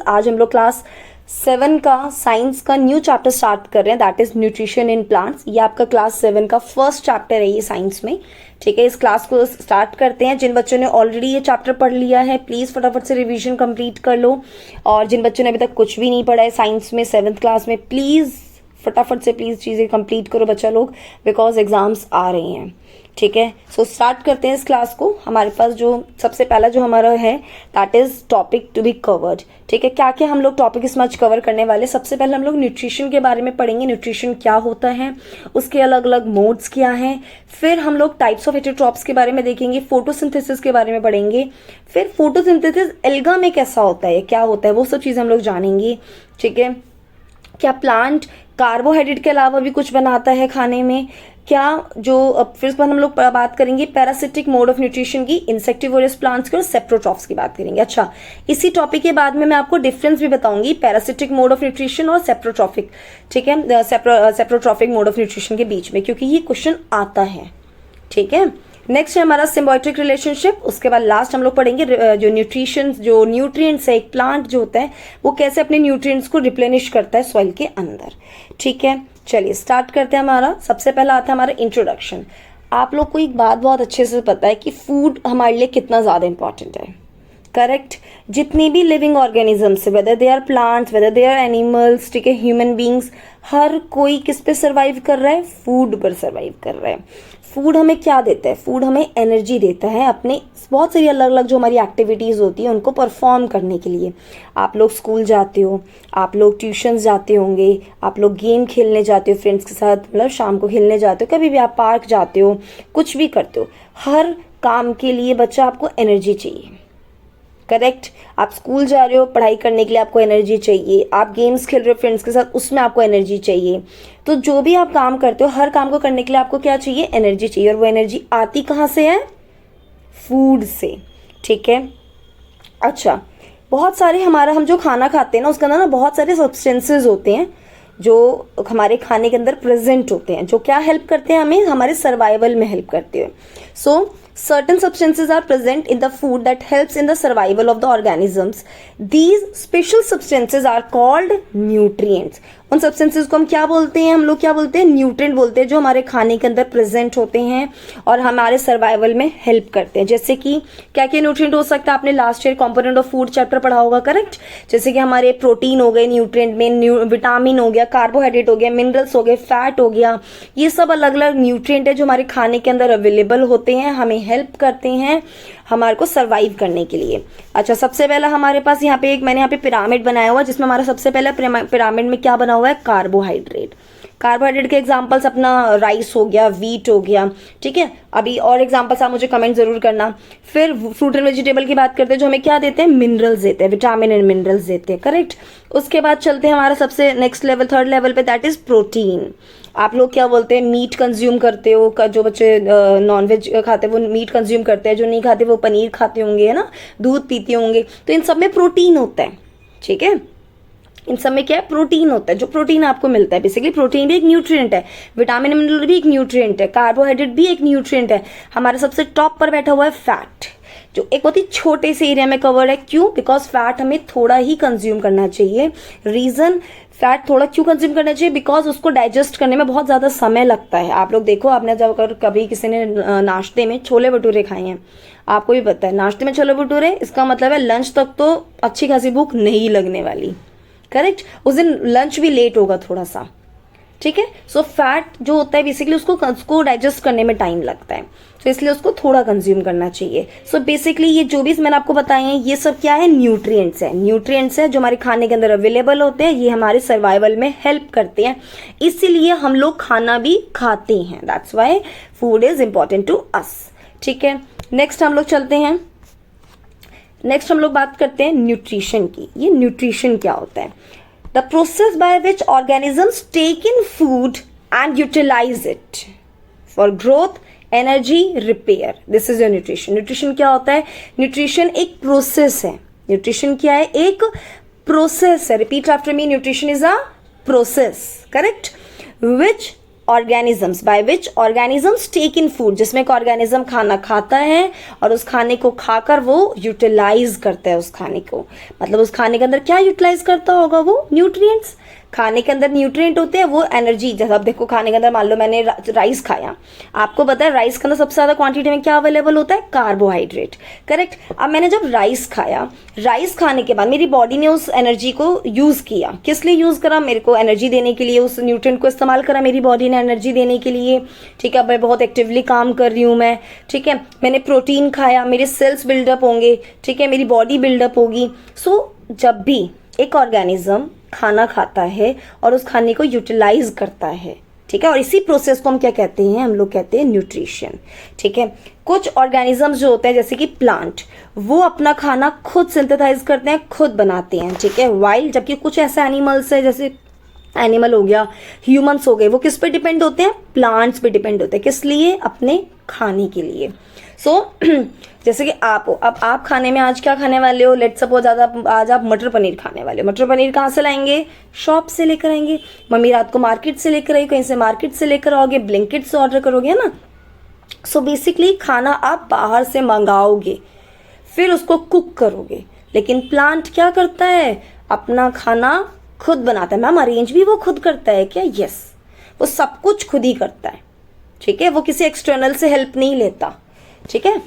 आज हम लोग क्लास 7 का साइंस का न्यू चैप्टर स्टार्ट कर रहे हैं, that is nutrition in plants. ये आपका क्लास 7 का फर्स्ट चैप्टर है ये साइंस में। ठीक है, इस क्लास को स्टार्ट करते हैं। जिन बच्चों ने ऑलरेडी ये चैप्टर पढ़ लिया है प्लीज फटाफट से रिवीजन कंप्लीट कर लो, और जिन बच्चों ने अभी तक कुछ भी नहीं पढ़ा है साइंस में 7th क्लास में, प्लीज फटाफट से प्लीज चीजें कंप्लीट करो बच्चा लोग, बिकॉज एग्जाम्स आ रहे हैं। ठीक है, सो स्टार्ट करते हैं इस क्लास को। हमारे पास जो सबसे पहला जो हमारा है that is topic to be covered. ठीक है, क्या क्या हम लोग टॉपिक इस मच कवर करने वाले। सबसे पहले हम लोग न्यूट्रिशन के बारे में पढ़ेंगे, न्यूट्रिशन क्या होता है, उसके अलग अलग मोड्स क्या हैं। फिर हम लोग टाइप्स ऑफ हेटेरोट्रॉप्स के बारे में देखेंगे, फोटोसिंथेसिस के बारे में पढ़ेंगे। फिर फोटोसिंथेसिस एल्गा में कैसा होता है, क्या होता है, वो सब चीजें हम लोग जानेंगे। ठीक है, क्या प्लांट कार्बोहाइड्रेट के अलावा भी कुछ बनाता है खाने में, क्या जो फिर इस पर हम लोग बात करेंगे पैरासिटिक मोड ऑफ न्यूट्रिशन की, इंसेक्टिवोरस प्लांट्स की और सेप्रोट्रॉफ्स की बात करेंगे। अच्छा, इसी टॉपिक के बाद में मैं आपको डिफरेंस भी बताऊंगी पैरासिटिक मोड ऑफ न्यूट्रिशन और सेप्रोट्रॉफिक। ठीक है, सेप्रोट्रॉफिक मोड ऑफ न्यूट्रिशन के बीच में, क्योंकि ये क्वेश्चन आता है। ठीक है, नेक्स्ट है हमारा सिम्बायोटिक रिलेशनशिप। उसके बाद लास्ट हम लोग पढ़ेंगे जो न्यूट्रिशन, जो न्यूट्रिएंट्स है, एक प्लांट जो होता है वो कैसे अपने न्यूट्रिएंट्स को रिप्लेनिश करता है सॉइल के अंदर। ठीक है, चलिए स्टार्ट करते हैं। हमारा सबसे पहला आता है हमारा इंट्रोडक्शन। आप लोग को एक बात बहुत अच्छे से पता है कि फूड हमारे लिए कितना ज्यादा इंपॉर्टेंट है, करेक्ट। जितनी भी living organisms, whether they are plants, whether they are animals, ठीक है, ह्यूमन बींग्स, हर कोई किस पे सर्वाइव कर रहा है, फूड पर सर्वाइव कर रहा है। फूड हमें क्या देता है, फूड हमें एनर्जी देता है अपने बहुत सारी अलग अलग जो हमारी एक्टिविटीज़ होती है उनको परफॉर्म करने के लिए। आप लोग स्कूल जाते हो, आप लोग ट्यूशन जाते होंगे, आप लोग गेम खेलने जाते हो फ्रेंड्स के साथ, मतलब शाम को खेलने जाते हो, कभी भी आप पार्क जाते हो, कुछ भी करते हो, हर काम के लिए बच्चा आपको एनर्जी चाहिए, करेक्ट। आप स्कूल जा रहे हो पढ़ाई करने के लिए आपको एनर्जी चाहिए, आप गेम्स खेल रहे हो फ्रेंड्स के साथ उसमें आपको एनर्जी चाहिए। तो जो भी आप काम करते हो हर काम को करने के लिए आपको क्या चाहिए, एनर्जी चाहिए, और वो एनर्जी आती कहाँ से है, फूड से। ठीक है, अच्छा, बहुत सारे हमारा हम जो खाना खाते हैं ना उसके अंदर ना बहुत सारे सब्सटेंसेस होते हैं जो हमारे खाने के अंदर प्रेजेंट होते हैं, जो क्या हेल्प करते हैं हमें, हमारे सर्वाइवल में हेल्प करते हैं। सो certain substances are present in the food that helps in the survival of the organisms. These special substances are called nutrients. उन सब्सटेंसेस को हम क्या बोलते हैं, हम लोग क्या बोलते हैं, न्यूट्रिएंट बोलते हैं, जो हमारे खाने के अंदर प्रेजेंट होते हैं और हमारे सर्वाइवल में हेल्प करते हैं। जैसे कि क्या क्या न्यूट्रिएंट हो सकता है, आपने last year component of food chapter पढ़ा होगा, करेक्ट। जैसे कि हमारे प्रोटीन हो गए न्यूट्रिएंट में, विटामिन हो गया, कार्बोहाइड्रेट हो गया, मिनरल्स हो गए, फैट हो गया, ये सब अलग अलग न्यूट्रिएंट है जो हमारे खाने के अंदर अवेलेबल होते हैं, हमें हेल्प करते हैं हमारे को सर्वाइव करने के लिए। अच्छा, सबसे पहला हमारे पास यहाँ पे मैंने यहाँ पे पिरामिड बनाया हुआ, जिसमें हमारा सबसे पहला पिरामिड में क्या बना हुआ है, कार्बोहाइड्रेट। कार्बोहाइड्रेट के एग्जांपल्स अपना राइस हो गया, व्हीट हो गया। ठीक है, अभी और एग्जांपल्स आप मुझे कमेंट जरूर करना। फिर फ्रूट एंड वेजिटेबल की बात करते हैं, जो हमें क्या देते हैं, मिनरल्स देते हैं, विटामिन एंड मिनरल्स देते हैं, करेक्ट। उसके बाद चलते हैं हमारा सबसे नेक्स्ट लेवल, थर्ड लेवल पे, दैट इज प्रोटीन। आप लोग क्या बोलते हैं, मीट कंज्यूम करते हो, जो बच्चे नॉनवेज खाते हैं वो मीट कंज्यूम करते हैं, जो नहीं खाते वो पनीर खाते होंगे, है ना, दूध पीते होंगे, तो इन सब में प्रोटीन होता है। ठीक है, इन सब में क्या है, प्रोटीन होता है, जो प्रोटीन आपको मिलता है। बेसिकली प्रोटीन भी एक न्यूट्रिएंट है, विटामिन मिनरल भी एक न्यूट्रिएंट है, कार्बोहाइड्रेट भी एक न्यूट्रिएंट है। हमारे सबसे टॉप पर बैठा हुआ है फैट, जो एक बहुत ही छोटे से एरिया में कवर्ड है। क्यों, बिकॉज फैट हमें थोड़ा ही कंज्यूम करना चाहिए। रीजन, फैट थोड़ा क्यों कंज्यूम करना चाहिए, बिकॉज उसको डाइजेस्ट करने में बहुत ज्यादा समय लगता है। आप लोग देखो, आपने जब अगर कभी किसी ने नाश्ते में छोले भटूरे खाए हैं, आपको भी पता है नाश्ते में छोले भटूरे, इसका मतलब है लंच तक तो अच्छी खासी भूख नहीं लगने वाली, करेक्ट। उस दिन लंच भी लेट होगा थोड़ा सा। ठीक है, सो फैट जो होता है बेसिकली उसको डाइजेस्ट करने में टाइम लगता है, तो इसलिए उसको थोड़ा कंज्यूम करना चाहिए। सो बेसिकली ये जो भी मैंने आपको बताए हैं ये सब क्या है, न्यूट्रिएंट्स है। न्यूट्रिएंट्स है जो हमारे खाने के अंदर अवेलेबल होते हैं, ये हमारे सर्वाइवल में हेल्प करते हैं, इसीलिए हम लोग खाना भी खाते हैं। That's why food is important to us. ठीक है, नेक्स्ट हम लोग चलते हैं, नेक्स्ट हम लोग बात करते हैं न्यूट्रिशन की। ये न्यूट्रिशन क्या होता है, the process by which organisms take in food and utilize it for growth, energy, repair. This is your nutrition. Nutrition क्या होता है, न्यूट्रिशन एक प्रोसेस है। न्यूट्रिशन क्या है, एक प्रोसेस है। Repeat after me, nutrition is a process, correct, which organisms, by which organisms take in food, जिसमें एक ऑर्गेनिज्म खाना खाता है और उस खाने को खाकर वो यूटिलाइज करता है उस खाने को, मतलब उस खाने के अंदर क्या यूटिलाइज करता होगा, वो न्यूट्रिएंट्स। खाने के अंदर न्यूट्रिएंट होते हैं, वो एनर्जी। जैसे अब देखो खाने के अंदर मान लो मैंने राइस खाया, आपको पता है राइस के अंदर सबसे ज़्यादा क्वांटिटी में क्या अवेलेबल होता है, कार्बोहाइड्रेट, करेक्ट। अब मैंने जब राइस खाया, राइस खाने के बाद मेरी बॉडी ने उस एनर्जी को यूज़ किया, किस लिए यूज़ करा, मेरे को एनर्जी देने के लिए, उस न्यूट्रिएंट को इस्तेमाल करा मेरी बॉडी ने एनर्जी देने के लिए, ठीक है। मैं बहुत एक्टिवली काम कर रही हूँ मैं, ठीक है। मैंने प्रोटीन खाया, मेरे सेल्स बिल्डअप होंगे, ठीक है, मेरी बॉडी बिल्डअप होगी। सो जब भी एक ऑर्गेनिज्म खाना खाता है और उस खाने को यूटिलाइज करता है, ठीक है, और इसी प्रोसेस को हम क्या कहते हैं, हम लोग कहते हैं न्यूट्रिशन, ठीक है। कुछ ऑर्गेनिजम्स जो होते हैं जैसे कि प्लांट, वो अपना खाना खुद सिंथेसाइज करते हैं, खुद बनाते हैं, ठीक है, वाइल, जबकि कुछ ऐसे एनिमल्स है, जैसे एनिमल हो गया, ह्यूमंस हो गए, वो किस पे डिपेंड होते हैं, प्लांट्स पे डिपेंड होते हैं, किस लिए, अपने खाने के लिए। सो जैसे कि आप हो, अब आप खाने में आज क्या खाने वाले हो, लेट्स सपोज आज आप मटर पनीर खाने वाले हो। मटर पनीर कहाँ से लाएंगे, शॉप से लेकर आएंगे, मम्मी रात को मार्केट से लेकर आई, कहीं से मार्केट से लेकर आओगे, ब्लिंकिट से ऑर्डर करोगे ना। सो बेसिकली खाना आप बाहर से मंगाओगे, फिर उसको कुक करोगे, लेकिन प्लांट क्या करता है, अपना खाना खुद बनाता है। मैम अरेंज भी वो खुद करता है क्या, यस, वो सब कुछ खुद ही करता है, ठीक है, वो किसी एक्सटर्नल से हेल्प नहीं लेता, ठीक है।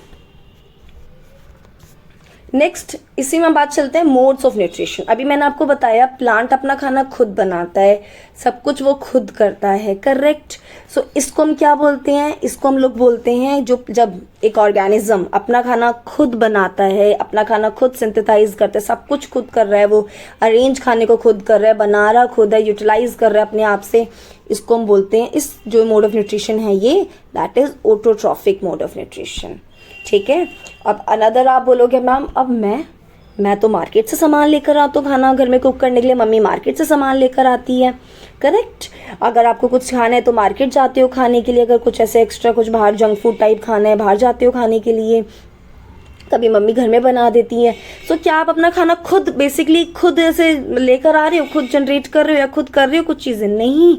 नेक्स्ट इसी में बात चलते हैं मोड्स ऑफ न्यूट्रिशन। अभी मैंने आपको बताया प्लांट अपना खाना खुद बनाता है, सब कुछ वो खुद करता है, करेक्ट। सो इसको हम क्या बोलते हैं, इसको हम लोग बोलते हैं जो जब एक ऑर्गेनिज्म अपना खाना खुद बनाता है, अपना खाना खुद सिंथेसाइज करता है, सब कुछ खुद कर रहा है, वो अरेंज खाने को खुद कर रहा है, बना रहा खुद है, यूटिलाइज कर रहा है अपने आप से, इसको हम बोलते हैं, इस जो मोड ऑफ न्यूट्रिशन है ये, that is autotrophic mode of nutrition, ठीक है। अब अनदर आप बोलोगे मैम अब मैं तो मार्केट से सामान लेकर आता हूँ खाना घर में कुक करने के लिए, मम्मी मार्केट से सामान लेकर आती है, करेक्ट। अगर आपको कुछ खाना है तो मार्केट जाते हो खाने के लिए, अगर कुछ ऐसे एक्स्ट्रा कुछ बाहर जंक फूड टाइप खाना है बाहर जाते हो खाने के लिए, कभी मम्मी घर में बना देती है। तो क्या आप अपना खाना खुद बेसिकली खुद ऐसे लेकर आ रहे हो, खुद जनरेट कर रहे हो या खुद कर रहे हो कुछ चीज़ें, नहीं,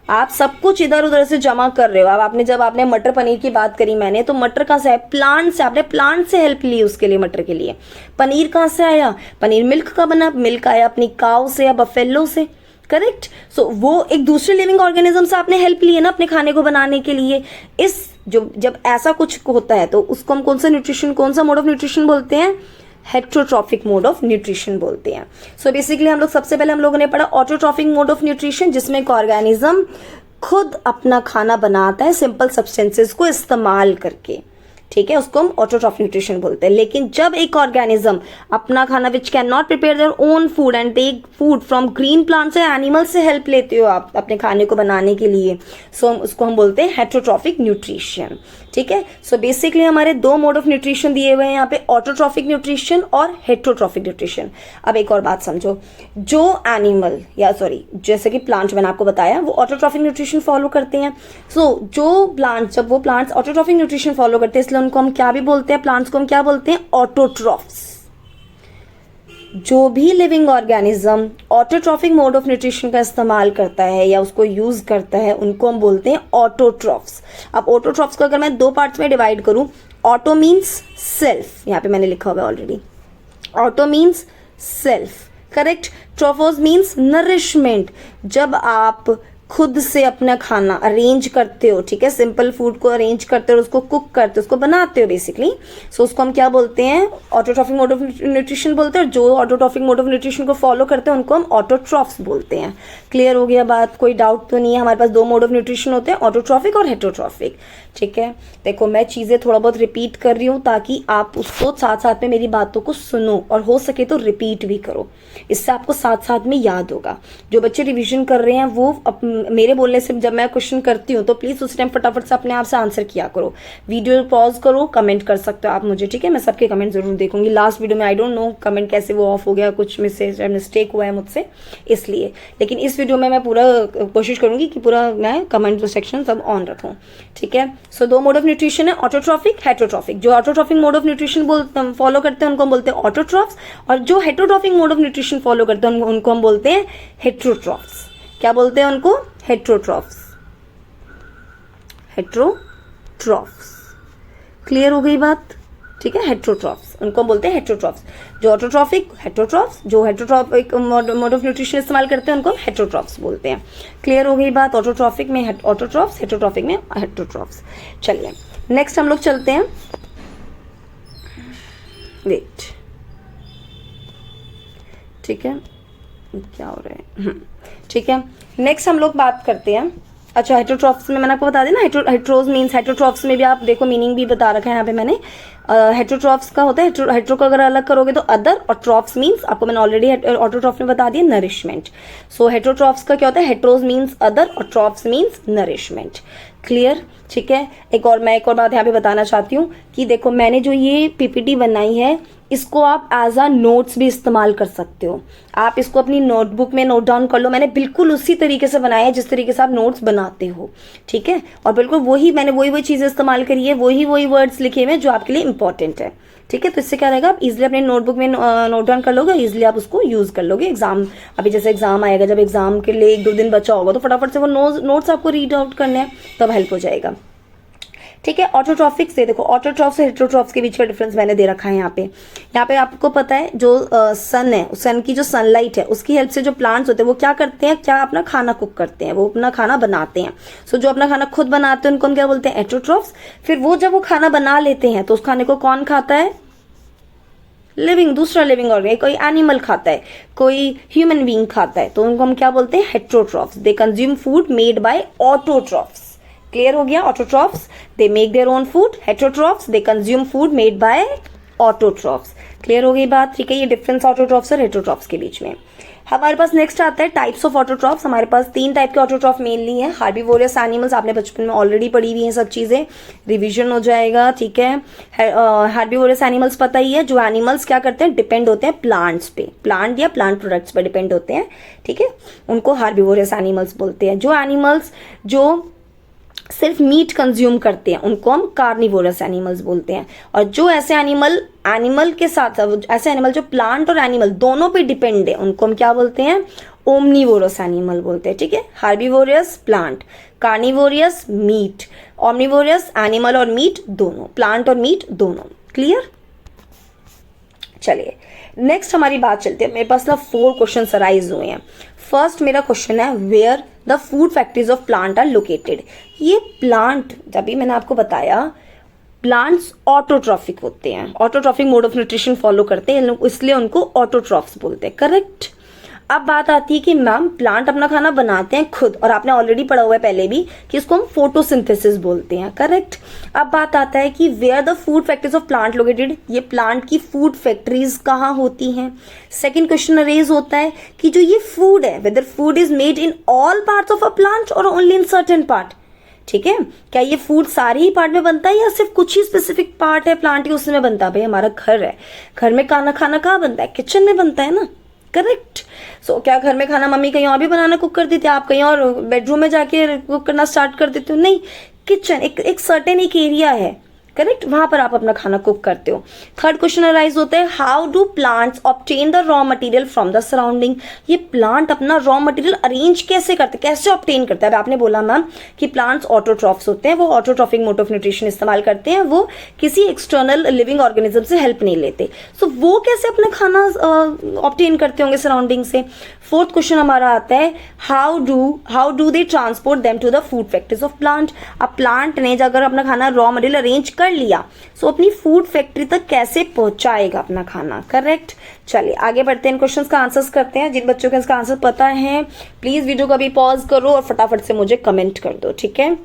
आप सब कुछ इधर उधर से जमा कर रहे हो। अब आपने मटर पनीर की बात करी मैंने, तो मटर कहाँ से आया, प्लांट से, आपने प्लांट से हेल्प ली उसके लिए, मटर के लिए। पनीर कहाँ से आया, पनीर मिल्क का बना, मिल्क आया अपनी काऊ से या बफेलो से, करेक्ट। सो वो एक दूसरे लिविंग ऑर्गेनिज्म से आपने हेल्प ली है ना अपने खाने को बनाने के लिए। इस जो जब ऐसा कुछ होता है तो उसको हम कौन सा मोड ऑफ न्यूट्रिशन बोलते हैं, हेट्रोट्रॉफिक मोड ऑफ न्यूट्रिशन बोलते हैं। सो बेसिकली सबसे पहले हम लोगों ने पढ़ा ऑटोट्रॉफिक मोड ऑफ न्यूट्रिशन, जिसमें एक ऑर्गेनिज्म खुद अपना खाना बनाता है सिंपल सब्सटेंसेस को इस्तेमाल करके, ठीक है, उसको हम ऑटोट्रॉफिक न्यूट्रिशन बोलते हैं। लेकिन जब एक ऑर्गेनिज्म अपना खाना which can not prepare their own food and take food from green plants या एनिमल से हेल्प लेते हो आप अपने खाने को बनाने के लिए, सो उसको हम बोलते हैं हेट्रोट्रॉफिक न्यूट्रिशन, ठीक है। सो बेसिकली हमारे दो मोड ऑफ न्यूट्रिशन दिए हुए हैं यहाँ पे, ऑटोट्रॉफिक न्यूट्रिशन और हेट्रोट्रॉफिक न्यूट्रिशन। अब एक और बात समझो, जो एनिमल जैसे कि प्लांट मैंने आपको बताया वो ऑटोट्रॉफिक न्यूट्रिशन फॉलो करते हैं। सो जब वो प्लांट्स ऑटोट्रॉफिक न्यूट्रिशन फॉलो करते हैं, इसलिए उनको हम क्या भी बोलते हैं, प्लांट्स को हम क्या बोलते हैं, ऑटोट्रॉफ्स। जो भी living organism autotrophic mode of nutrition का इस्तेमाल करता है या उसको यूज करता है, उनको हम बोलते हैं ऑटोट्रॉफ्स। अब ऑटोट्रॉफ्स को अगर मैं दो पार्ट्स में डिवाइड करूं, ऑटो मीन्स सेल्फ, यहाँ पे मैंने लिखा हुआ है already, auto means self, correct. Trophos means nourishment, जब आप खुद से अपना खाना अरेंज करते हो, ठीक है, सिंपल फूड को अरेंज करते हो, उसको कुक करते हो, उसको बनाते हो बेसिकली, सो उसको हम क्या बोलते हैं, ऑटोट्रॉफिक मोड ऑफ न्यूट्रिशन बोलते हैं। जो ऑटोट्रॉफिक मोड ऑफ न्यूट्रिशन को फॉलो करते हैं उनको हम ऑटोट्रॉफ्स बोलते हैं। क्लियर हो गया बात, कोई डाउट तो नहीं है। हमारे पास दो मोड ऑफ न्यूट्रिशन होते हैं, ऑटोट्रॉफिक और हेट्रोट्रॉफिक, ठीक है। देखो मैं चीज़ें थोड़ा बहुत रिपीट कर रही हूँ ताकि आप उसको साथ साथ में मेरी बातों को सुनो और हो सके तो रिपीट भी करो, इससे आपको साथ साथ में याद होगा। जो बच्चे रिवीजन कर रहे हैं वो मेरे बोलने से जब मैं क्वेश्चन करती हूँ तो प्लीज़ उस टाइम फटाफट से अपने आप से आंसर किया करो, वीडियो पॉज करो, कमेंट कर सकते हो आप मुझे, ठीक है, मैं सबके कमेंट जरूर देखूंगी। लास्ट वीडियो में आई डोंट नो कमेंट कैसे वो ऑफ हो गया, कुछ मिस्टेक हुआ है मुझसे इसलिए, लेकिन इस वीडियो में मैं पूरा कोशिश करूंगी कि पूरा मैं कमेंट सेक्शन सब ऑन रखूँ, ठीक है। सो दो मोड ऑफ न्यूट्रिशन है, ऑटोट्रॉफिक, हेट्रोट्रॉफिक। जो autotrophic mode of nutrition follow करते हैं उनको हम बोलते हैं ऑटोट्रॉफ्स, और जो heterotrophic mode of nutrition follow करते हैं उनको हम बोलते हैं हेट्रोट्रॉफ्स। क्या बोलते हैं उनको, हेट्रोट्रॉफ्स, हेट्रोट्रॉफ्स। क्लियर हो गई बात? ठीक है, हेट्रोट्रॉफ्स उनको बोलते हैं हेट्रोट्रॉफ्स। जो ऑटोट्रॉफिक हेट्रोट्रॉफ्स, जो हेट्रोट्रॉफिक मोड ऑफ न्यूट्रिशन इस्तेमाल करते हैं उनको हेट्रोट्रॉफ्स बोलते हैं। क्लियर हो गई बात? ऑटोट्रॉफिक में ऑटोट्रॉफ्स, हेट्रोट्रॉफिक में हेट्रोट्रॉफ्स। चलिए नेक्स्ट हम लोग चलते हैं, वेट, ठीक है क्या हो रहा है, ठीक है नेक्स्ट हम लोग बात करते हैं। अच्छा, हेट्रोट्रॉफ्स में मैंने आपको बता दिया ना, हेट्रोज मीन्स हेट्रोट्रॉफ्स में भी आप देखो मीनिंग भी बता रखा है यहाँ पे मैंने। हेट्रोट्रॉफ्स का होता है हेट्रो को अगर अलग करोगे तो अदर, और ट्रॉफ्स मीन्स आपको मैंने ऑलरेडी ऑटोट्रॉफ में बता दिया नरिशमेंट। सो हेट्रोट्रॉफ्स का क्या होता है, हेट्रोज मीन्स अदर और ट्रॉफ्स मीन्स नरिशमेंट। क्लियर? ठीक है, मैं एक और बात यहाँ पे बताना चाहती हूँ कि देखो मैंने जो ये पीपीटी बनाई है इसको आप एज अ नोट्स भी इस्तेमाल कर सकते हो। आप इसको अपनी नोटबुक में नोट डाउन कर लो। मैंने बिल्कुल उसी तरीके से बनाया है जिस तरीके से आप नोट्स बनाते हो, ठीक है, और बिल्कुल वही चीजें इस्तेमाल करी है, वही वर्ड्स लिखे हुए हैं जो आपके लिए इंपॉर्टेंट है, ठीक है। तो इससे क्या रहेगा, आप इजिली अपने नोटबुक में नोट डाउन कर लोगे, इजिली आप उसको यूज कर लोगे। एग्जाम, अभी जैसे एग्जाम आएगा, जब एग्जाम के लिए 1-2 दिन बचा होगा तो फटाफट से वो नोट्स आपको रीड आउट करने हैं, तब हेल्प हो जाएगा, ठीक है। ऑटोट्रॉफिक से देखो, ऑटोट्रॉफ्स और हेट्रोट्रॉफ्स के बीच का डिफरेंस मैंने दे रखा है यहाँ पे आपको पता है जो सन है, सन की जो सनलाइट है उसकी हेल्प से जो प्लांट्स होते हैं वो क्या करते हैं, क्या अपना खाना कुक करते हैं, वो अपना खाना बनाते हैं। सो जो अपना खाना खुद बनाते हैं उनको हम क्या बोलते हैं, हेट्रोट्रॉफ्स। फिर वो जब वो खाना बना लेते हैं तो उस खाने को कौन खाता है, दूसरा लिविंग ऑर्गेनिज्म, कोई एनिमल खाता है, कोई ह्यूमन बीइंग खाता है, तो उनको हम क्या बोलते हैं, heterotrophs. They consume food made by autotrophs. Clear हो गया? Autotrophs they make their own food, heterotrophs they consume food made by autotrophs. Clear हो गई बात? ठीक है, ये डिफरेंस ऑटोट्रॉफ्स और हेट्रोट्रॉफ्स के बीच में। हमारे पास नेक्स्ट आता है टाइप्स ऑफ ऑटोट्रॉफ्स। हमारे पास 3 टाइप के ऑटोट्रॉफ मेनली हैं। हार्बीवोरस एनिमल्स, आपने बचपन में ऑलरेडी पढ़ी हुई हैं सब चीजें, रिवीजन हो जाएगा, ठीक है। हार्बीवोरस एनिमल्स पता ही है, जो एनिमल्स क्या करते हैं, डिपेंड होते हैं प्लांट्स पे, प्लांट या प्लांट प्रोडक्ट्स पे डिपेंड होते हैं, ठीक है, उनको हार्बीवोरस एनिमल्स बोलते हैं। जो एनिमल्स जो सिर्फ मीट कंज्यूम करते हैं उनको हम कार्निवोरस एनिमल्स बोलते हैं। और जो ऐसे एनिमल के साथ ऐसे एनिमल जो प्लांट और एनिमल दोनों पे डिपेंड है उनको हम क्या बोलते हैं, ओमनीवोरस एनिमल बोलते हैं, ठीक है। Herbivorous plant, carnivorous meat, omnivorous animal और मीट दोनों, प्लांट और मीट दोनों। क्लियर? चलिए नेक्स्ट हमारी बात चलती है। मेरे पास ना 4 क्वेश्चन अराइज हुए हैं। फर्स्ट मेरा क्वेश्चन है, where the food factories of plant are located. ये प्लांट, जब भी मैंने आपको बताया प्लांट्स ऑटोट्रॉफिक होते हैं, autotrophic mode of nutrition follow करते हैं, इसलिए उनको ऑटोट्रॉफ्स बोलते हैं, करेक्ट। अब बात आती है कि मैम प्लांट अपना खाना बनाते हैं खुद, और आपने ऑलरेडी पढ़ा हुआ है पहले भी कि इसको हम फोटोसिंथेसिस बोलते हैं, करेक्ट। अब बात आता है कि where the food factories of plant located, ये प्लांट की फूड फैक्ट्रीज कहाँ होती हैं। सेकंड क्वेश्चन रेज होता है कि जो ये फूड है, whether food is made in all parts of a plant और ओनली इन सर्टेन पार्ट, ठीक है। क्या ये फूड सारे ही पार्ट में बनता है या सिर्फ कुछ ही स्पेसिफिक पार्ट है प्लांट के उसमें बनता है। भाई हमारा घर है, घर में खाना कहाँ बनता है, किचन में बनता है ना, करेक्ट। सो क्या घर में खाना मम्मी कहीं और भी बनाना कुक कर देती है, आप कहीं और बेडरूम में जाके कुक करना स्टार्ट कर देते हो, नहीं, किचन एक सर्टेन एक एरिया है, करेक्ट, वहां पर आप अपना खाना कुक करते हो। थर्ड क्वेश्चन अराइज होता है, how do plants obtain the raw material from the surrounding. ये प्लांट अपना रॉ मटेरियल अरेंज कैसे करते, कैसे ऑब्टेन करता है। आपने बोला मैम कि प्लांट्स ऑटोट्रॉफ्स होते हैं, वो ऑटोट्रॉफिक मोड ऑफ न्यूट्रिशन इस्तेमाल करते हैं, वो किसी एक्सटर्नल लिविंग ऑर्गेनिज्म से हेल्प नहीं लेते। सो वो कैसे अपना खाना ऑब्टेन करते होंगे सराउंडिंग से। फोर्थ क्वेश्चन हमारा आता है, how do they transport them to the food factories of plant. अब प्लांट ने अगर अपना खाना रॉ मटेरियल अरेंज कर लिया, सो अपनी फूड फैक्ट्री तक कैसे पहुंचाएगा अपना खाना, करेक्ट। चलिए आगे बढ़ते हैं, इन क्वेश्चंस का आंसर्स करते हैं। जिन बच्चों को इसका आंसर पता है प्लीज वीडियो को अभी पॉज करो और फटाफट से मुझे कमेंट कर दो, ठीक है,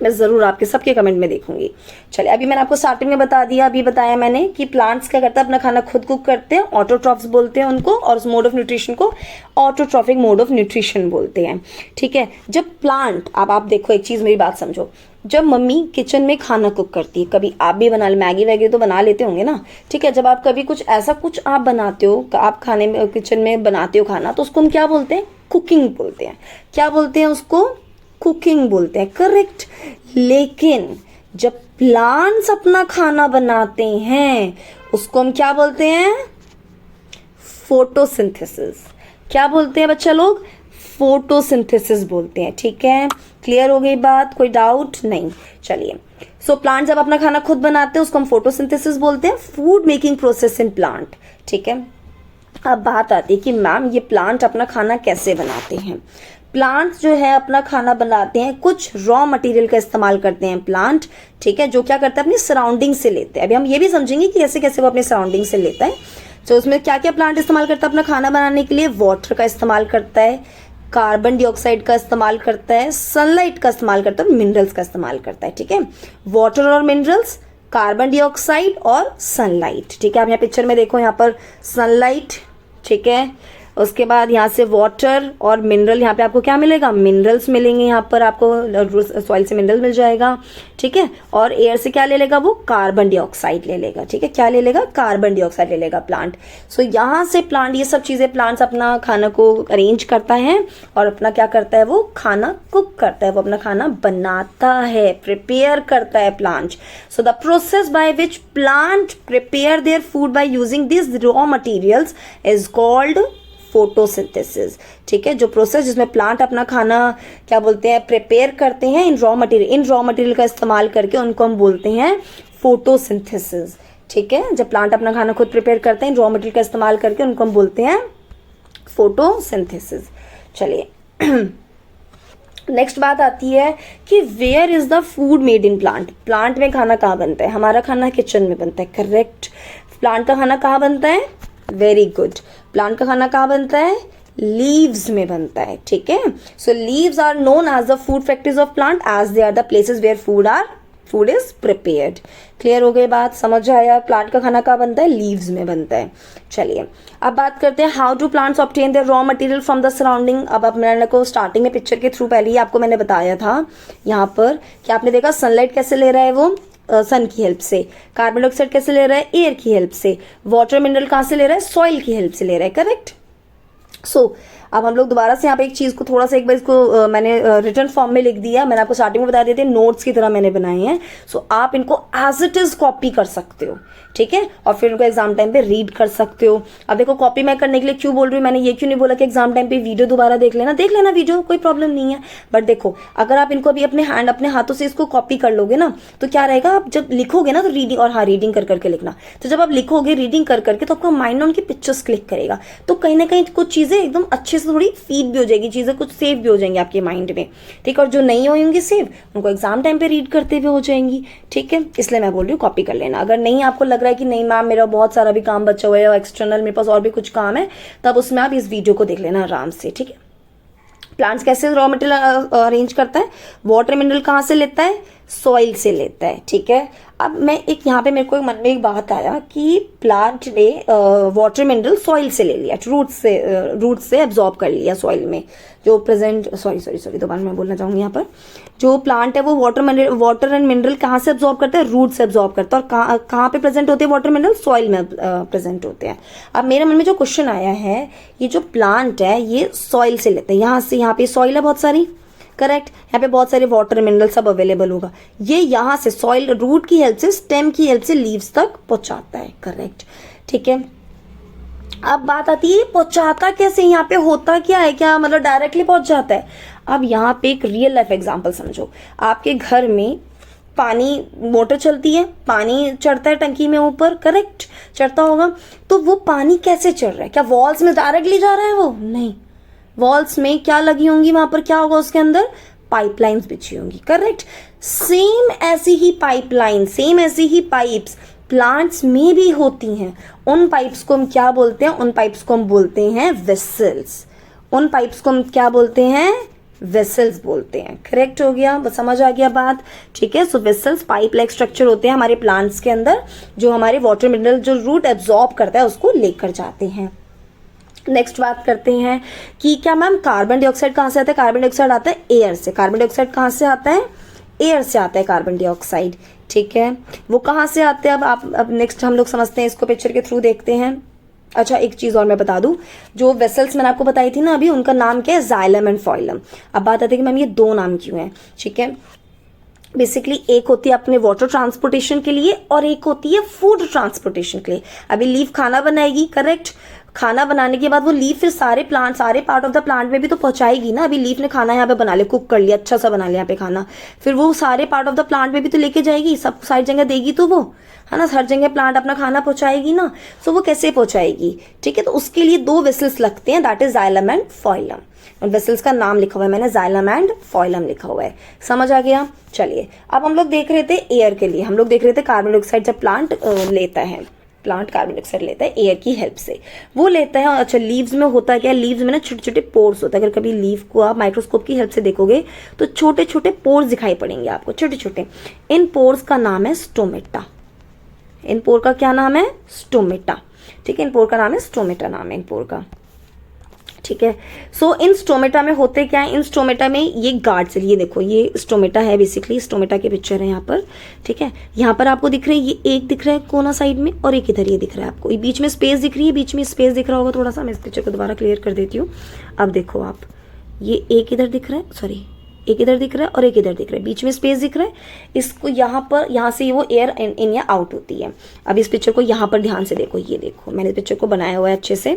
मैं जरूर आपके सबके कमेंट में देखूंगी। चलिए अभी मैंने आपको स्टार्टिंग में बता दिया, अभी बताया मैंने कि प्लांट्स क्या करता है, अपना खाना खुद कुक करते हैं, ऑटोट्रॉफ्स बोलते हैं उनको, और उस मोड ऑफ न्यूट्रिशन को ऑटोट्रॉफिक मोड ऑफ न्यूट्रिशन बोलते हैं, ठीक है। जब प्लांट, अब आप देखो एक चीज, मेरी बात समझो, जब मम्मी किचन में खाना कुक करती है, कभी आप भी बना, मैगी वैगी तो बना लेते होंगे ना, ठीक है। जब आप कभी कुछ ऐसा कुछ आप बनाते हो, आप खाने में किचन में बनाते हो खाना, तो उसको हम क्या बोलते हैं, कुकिंग बोलते हैं। क्या बोलते हैं उसको, कुकिंग बोलते हैं, करेक्ट। लेकिन जब प्लांट्स अपना खाना बनाते हैं उसको हम क्या बोलते हैं, फोटोसिंथेसिस। क्या बोलते हैं बच्चा लोग, फोटोसिंथेसिस बोलते हैं। ठीक है, क्लियर हो गई बात, कोई डाउट नहीं। चलिए, सो प्लांट जब अपना खाना खुद बनाते हैं उसको हम फोटोसिंथेसिस बोलते हैं, food making process in plant. ठीक है, अब बात आती है कि मैम ये प्लांट अपना खाना कैसे बनाते हैं। प्लांट जो है अपना खाना बनाते हैं, कुछ रॉ मटेरियल का इस्तेमाल करते हैं प्लांट। ठीक है, जो क्या करता है अपनी सराउंडिंग से लेते हैं। अभी हम ये भी समझेंगे कि कैसे कैसे वो अपनी सराउंडिंग से लेता है। तो उसमें क्या क्या प्लांट इस्तेमाल करता है अपना खाना बनाने के लिए, वाटर का इस्तेमाल करता है, कार्बन डाइऑक्साइड का इस्तेमाल करता है, सनलाइट का इस्तेमाल करता है, मिनरल्स का इस्तेमाल करता है। ठीक है, वाटर और मिनरल्स, कार्बन डाइऑक्साइड और सनलाइट। ठीक है, आप यहाँ पिक्चर में देखो, यहाँ पर सनलाइट, ठीक है, उसके बाद यहाँ से वाटर और मिनरल, यहाँ पे आपको क्या मिलेगा, मिनरल्स मिलेंगे, यहाँ पर आपको सॉइल से मिनरल मिल जाएगा। ठीक है, और एयर से क्या ले लेगा वो, कार्बन डाइऑक्साइड ले लेगा। ठीक है, क्या ले लेगा, कार्बन डाइऑक्साइड ले लेगा प्लांट। सो यहाँ से प्लांट, ये सब चीजें प्लांट्स अपना खाना को अरेंज करता है और अपना क्या करता है, वो खाना कुक करता है, वो अपना खाना बनाता है, प्रिपेयर करता है plant. So the process by which plant prepare their food by using this raw materials is called photosynthesis. ठीक है, जो प्रोसेस जिसमें प्लांट अपना खाना क्या बोलते हैं, प्रिपेयर करते हैं इन रॉ मटेरियल का इस्तेमाल करके, उनको हम बोलते हैं फोटोसिंथेसिस। ठीक है, जब प्लांट अपना खाना खुद प्रिपेयर करते हैं इन रॉ मटेरियल का इस्तेमाल करके, उनको हम बोलते हैं फोटोसिंथेसिस। चलिए नेक्स्ट बात आती है कि where is the food made in plant. Plant में खाना कहाँ बनता है, हमारा खाना किचन में बनता है, करेक्ट। प्लांट का खाना कहाँ बनता है, वेरी गुड, प्लांट का खाना कहाँ बनता है, लीव्स में बनता है। ठीक है, so leaves are known as the food factories of plant as they are the places where food is prepared. Clear हो गई बात, समझ आया, प्लांट का खाना कहाँ बनता है, लीव्स में बनता है। चलिए अब बात करते हैं how do plants obtain their raw material from the surrounding. अब मैंने को स्टार्टिंग में पिक्चर के थ्रू पहले ही आपको मैंने बताया था यहाँ पर कि आपने देखा सनलाइट कैसे ले रहा है वो, सन की हेल्प से, कार्बन डाइऑक्साइड कैसे ले रहा है, एयर की हेल्प से, वाटर मिनरल कहाँ से ले रहा है, सॉइल की हेल्प से ले रहा है, करेक्ट। सो अब हम लोग दोबारा से यहाँ पे एक चीज को थोड़ा सा एक बार इसको मैंने रिटर्न फॉर्म में लिख दिया, मैंने आपको स्टार्टिंग में बता दिए थे, नोट्स की तरह मैंने बनाए हैं। सो आप इनको एज इट इज कॉपी कर सकते हो। ठीक है, और फिर उनको एग्जाम टाइम पे रीड कर सकते हो। अब देखो कॉपी मैं करने के लिए क्यों बोल रही हूँ, मैंने ये क्यों नहीं बोला कि एग्जाम टाइम पे वीडियो दोबारा देख लेना वीडियो, कोई प्रॉब्लम नहीं है। बट देखो अगर आप इनको अभी अपने हाथों से इसको कॉपी कर लोगे ना, तो क्या रहेगा, आप जब लिखोगे ना तो रीडिंग, और हाँ रीडिंग कर करके लिखना, तो जब आप लिखोगे रीडिंग कर करके तो आपका माइंड उनकी पिक्चर्स क्लिक करेगा, तो कहीं ना कहीं कुछ चीजें एकदम अच्छे से थोड़ी फीड भी हो जाएगी, चीजें कुछ सेव भी हो जाएंगी आपके माइंड में। ठीक है, और जो नहीं होंगी सेव उनको एग्जाम टाइम पे रीड करते हुए हो जाएंगी। ठीक है, इसलिए मैं बोल रही हूँ कॉपी कर लेना। अगर नहीं आपको लग रहा है कि नहीं मैम मेरा बहुत सारा भी काम बचा हुआ है, एक्सटर्नल मेरे पास और भी कुछ काम है, तब उसमें आप इस वीडियो को देख लेना आराम से। ठीक है, प्लांट्स कैसे रॉ मटेरियल अरेंज करता है, वाटर मिनरल कहाँ से लेता है, सॉइल से लेता है। ठीक है, अब मैं एक यहाँ पे मेरे को मन में एक बात आया कि प्लांट ने वाटर मिनरल सॉइल से ले लिया, रूट से एब्जॉर्ब कर लिया सॉइल में, जो प्रेजेंट सॉरी दोबारा मैं बोलना चाहूंगी, यहाँ पर जो प्लांट है वो वाटर एंड मिनरल कहाँ से एब्जॉर्ब करता है, रूट से एब्जॉर्ब करता है। और कहाँ पे प्रेजेंट होते हैं वाटर मिनरल, सॉइल में प्रेजेंट होते हैं। अब मेरे मन में जो क्वेश्चन आया है, ये जो प्लांट है ये सॉइल से लेते हैं, यहाँ पे सॉइल है बहुत सारी, करेक्ट, यहाँ पे बहुत सारे वाटर मिनरल सब अवेलेबल होगा, ये यहाँ से सॉइल रूट की हेल्प से, स्टेम की हेल्प से लीव्स तक पहुंचाता है, करेक्ट। ठीक है, अब बात आती है पहुंचाता कैसे, यहाँ पे होता क्या है, क्या मतलब डायरेक्टली पहुंच जाता है। अब यहाँ पे एक रियल लाइफ एग्जांपल समझो, आपके घर में पानी, मोटर चलती है, पानी चढ़ता है टंकी में ऊपर, करेक्ट, चढ़ता होगा, तो वो पानी कैसे चढ़ रहा है, क्या वॉल्स में डायरेक्टली जा रहा है वो, नहीं, वॉल्स में क्या लगी होंगी, वहां पर क्या होगा, उसके अंदर पाइपलाइंस बिछी होंगी, करेक्ट। सेम ऐसी ही पाइपलाइन, सेम ऐसी ही पाइप्स प्लांट्स में भी होती हैं। उन पाइप्स को हम क्या बोलते हैं, उन पाइप्स को हम बोलते हैं वेसल्स, उन पाइप्स को हम क्या बोलते हैं, वेसल्स बोलते हैं, करेक्ट हो गया, बस समझ आ गया बात। ठीक है, सो वेसल्स पाइप लाइक स्ट्रक्चर होते हैं हमारे प्लांट्स के अंदर, जो हमारे वाटर मिनरल जो रूट एब्जॉर्ब करता है उसको लेकर जाते हैं। नेक्स्ट बात करते हैं कि क्या मैम कार्बन डाइऑक्साइड कहाँ से आता है, कार्बन डाइऑक्साइड आता है एयर से। कार्बन डाइऑक्साइड कहाँ से आता है, एयर से आता है कार्बन डाइऑक्साइड। ठीक है, वो कहाँ से आते हैं, अब नेक्स्ट हम लोग समझते हैं, इसको पिक्चर के थ्रू देखते हैं। अच्छा एक चीज और मैं बता दूं, जो वेसल्स मैंने आपको बताई थी ना अभी, उनका नाम क्या है, जाइलम एंड फॉइलम। अब बात आती है कि मैम ये दो नाम क्यों है। ठीक है, बेसिकली एक होती है अपने वाटर ट्रांसपोर्टेशन के लिए और एक होती है फूड ट्रांसपोर्टेशन के लिए। अभी लीफ खाना बनाएगी, करेक्ट, खाना बनाने के बाद वो लीफ फिर सारे पार्ट ऑफ द प्लांट में भी तो पहुंचाएगी ना। अभी लीफ ने खाना यहाँ पे बना लिया, कुक कर लिया, अच्छा सा बना लिया यहाँ पे खाना, फिर वो सारे पार्ट ऑफ द प्लांट में भी तो लेके जाएगी, सब सारी जगह देगी तो वो, है ना, हर जगह प्लांट अपना खाना पहुंचाएगी ना। सो वो कैसे पहुंचाएगी, ठीक है। तो उसके लिए 2 वेसल्स लगते हैं, दैट इज जाइलम एंड फोइलम। और वेसल्स का नाम लिखा हुआ है मैंने, जाइलम एंड फोइलम लिखा हुआ है, समझ आ गया। चलिए अब हम लोग देख रहे थे एयर के लिए, हम लोग देख रहे थे कार्बन डाइऑक्साइड जब प्लांट लेता है, प्लांट कार्बन डाइऑक्साइड लेता है एयर की हेल्प से, वो लेता है। अच्छा लीव्स में होता है क्या, लीव्स में ना छोटे छोटे पोर्स होता है। अगर कभी लीव को आप माइक्रोस्कोप की हेल्प से देखोगे तो छोटे छोटे पोर्स दिखाई पड़ेंगे आपको, छोटे छोटे। इन पोर्स का नाम है स्टोमेटा। इन पोर का क्या नाम है, स्टोमेटा, ठीक है। इन पोर का नाम है स्टोमेटा, नाम है इन पोर का, ठीक है। सो इन स्टोमेटा में होते क्या है, इन स्टोमेटा में ये गार्ड सेल, ये देखो ये स्टोमेटा है, बेसिकली स्टोमेटा की पिक्चर है यहाँ पर, ठीक है। यहाँ पर आपको दिख रहा है, ये एक दिख रहा है कोना साइड में और एक इधर ये दिख रहा है आपको, ये बीच में स्पेस दिख रही है, बीच में स्पेस दिख रहा होगा थोड़ा सा। मैं इस पिक्चर को दोबारा क्लियर कर देती हूँ। अब देखो आप, ये एक इधर दिख रहा है, सॉरी एक इधर दिख रहा है और एक इधर दिख रहा है, बीच में स्पेस दिख रहा है। इसको यहाँ पर, यहाँ से वो एयर इन या आउट होती है। अब इस पिक्चर को यहाँ पर ध्यान से देखो, ये देखो मैंने पिक्चर को बनाया हुआ है अच्छे से।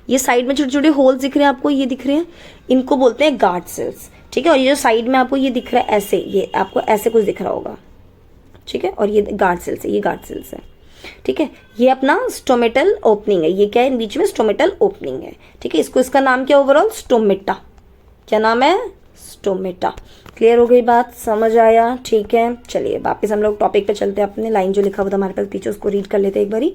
ये साइड में छोटे छोटे होल्स दिख रहे हैं आपको, ये दिख रहे हैं, इनको बोलते हैं गार्ड सेल्स, ठीक है। और ये जो साइड में आपको ये दिख रहा है ऐसे, ये आपको ऐसे कुछ दिख रहा होगा, ठीक है। और ये गार्ड सेल्स है, ये गार्ड सेल्स है, ठीक है। ये अपना स्टोमेटल ओपनिंग है, ये क्या है बीच में स्टोमेटल ओपनिंग है, ठीक है। इसका नाम क्या ओवरऑल, स्टोमेटा। क्या नाम है, स्टोमेटा। क्लियर हो गई बात, समझ आया, ठीक है। चलिए वापस हम लोग टॉपिक पे चलते हैं। अपने लाइन जो लिखा हुआ था हमारे पास पीछे, उसको रीड कर लेते हैं एक बारी।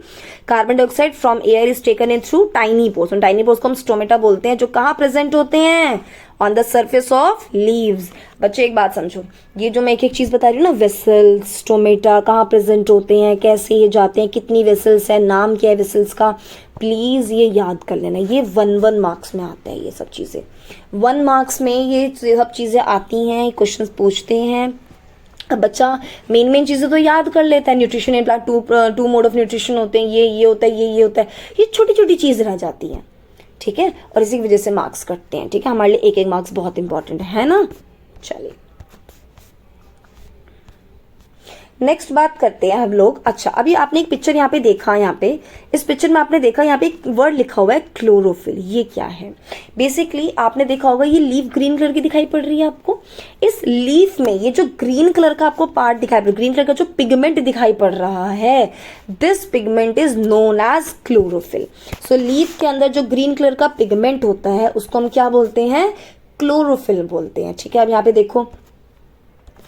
Carbon dioxide from air is taken in through tiny pores. Tiny pores को हम स्टोमेटा बोलते हैं, जो कहाँ प्रेजेंट होते हैं, on the surface of leaves. बच्चे एक बात समझो, ये जो मैं एक एक चीज बता रही हूँ ना, वेसल्स, स्टोमेटा कहाँ प्रेजेंट होते हैं, कैसे ये जाते हैं, कितनी वेसल्स है, नाम क्या है वेसल्स का, प्लीज ये याद कर लेना। ये 1 मार्क्स में आता है, ये सब चीजें 1 मार्क्स में ये सब चीजें आती हैं, क्वेश्चन पूछते हैं। अब बच्चा मेन चीजें तो याद कर लेता है, nutrition in plant, two mode of nutrition होते हैं, ये होता है, ये होता है, ये छोटी छोटी चीज रह जाती है, ठीक है। और इसी की वजह से मार्क्स कटते हैं, ठीक है। हमारे लिए एक एक मार्क्स बहुत इंपॉर्टेंट है ना। चलिए नेक्स्ट बात करते हैं हम लोग। अच्छा अभी आपने एक पिक्चर यहाँ पे देखा, यहाँ पे इस पिक्चर में आपने देखा यहाँ पे एक वर्ड लिखा हुआ है क्लोरोफिल। ये क्या है, बेसिकली आपने देखा होगा ये लीफ ग्रीन कलर की दिखाई पड़ रही है आपको। इस लीफ में ये जो ग्रीन कलर का आपको पार्ट दिखाई पड़, ग्रीन कलर का जो पिगमेंट दिखाई पड़ रहा है, this pigment is known as chlorophyll. So leaf के अंदर जो ग्रीन कलर का पिगमेंट होता है उसको हम क्या बोलते हैं, क्लोरोफिल बोलते हैं, ठीक है। अब यहाँ पे देखो,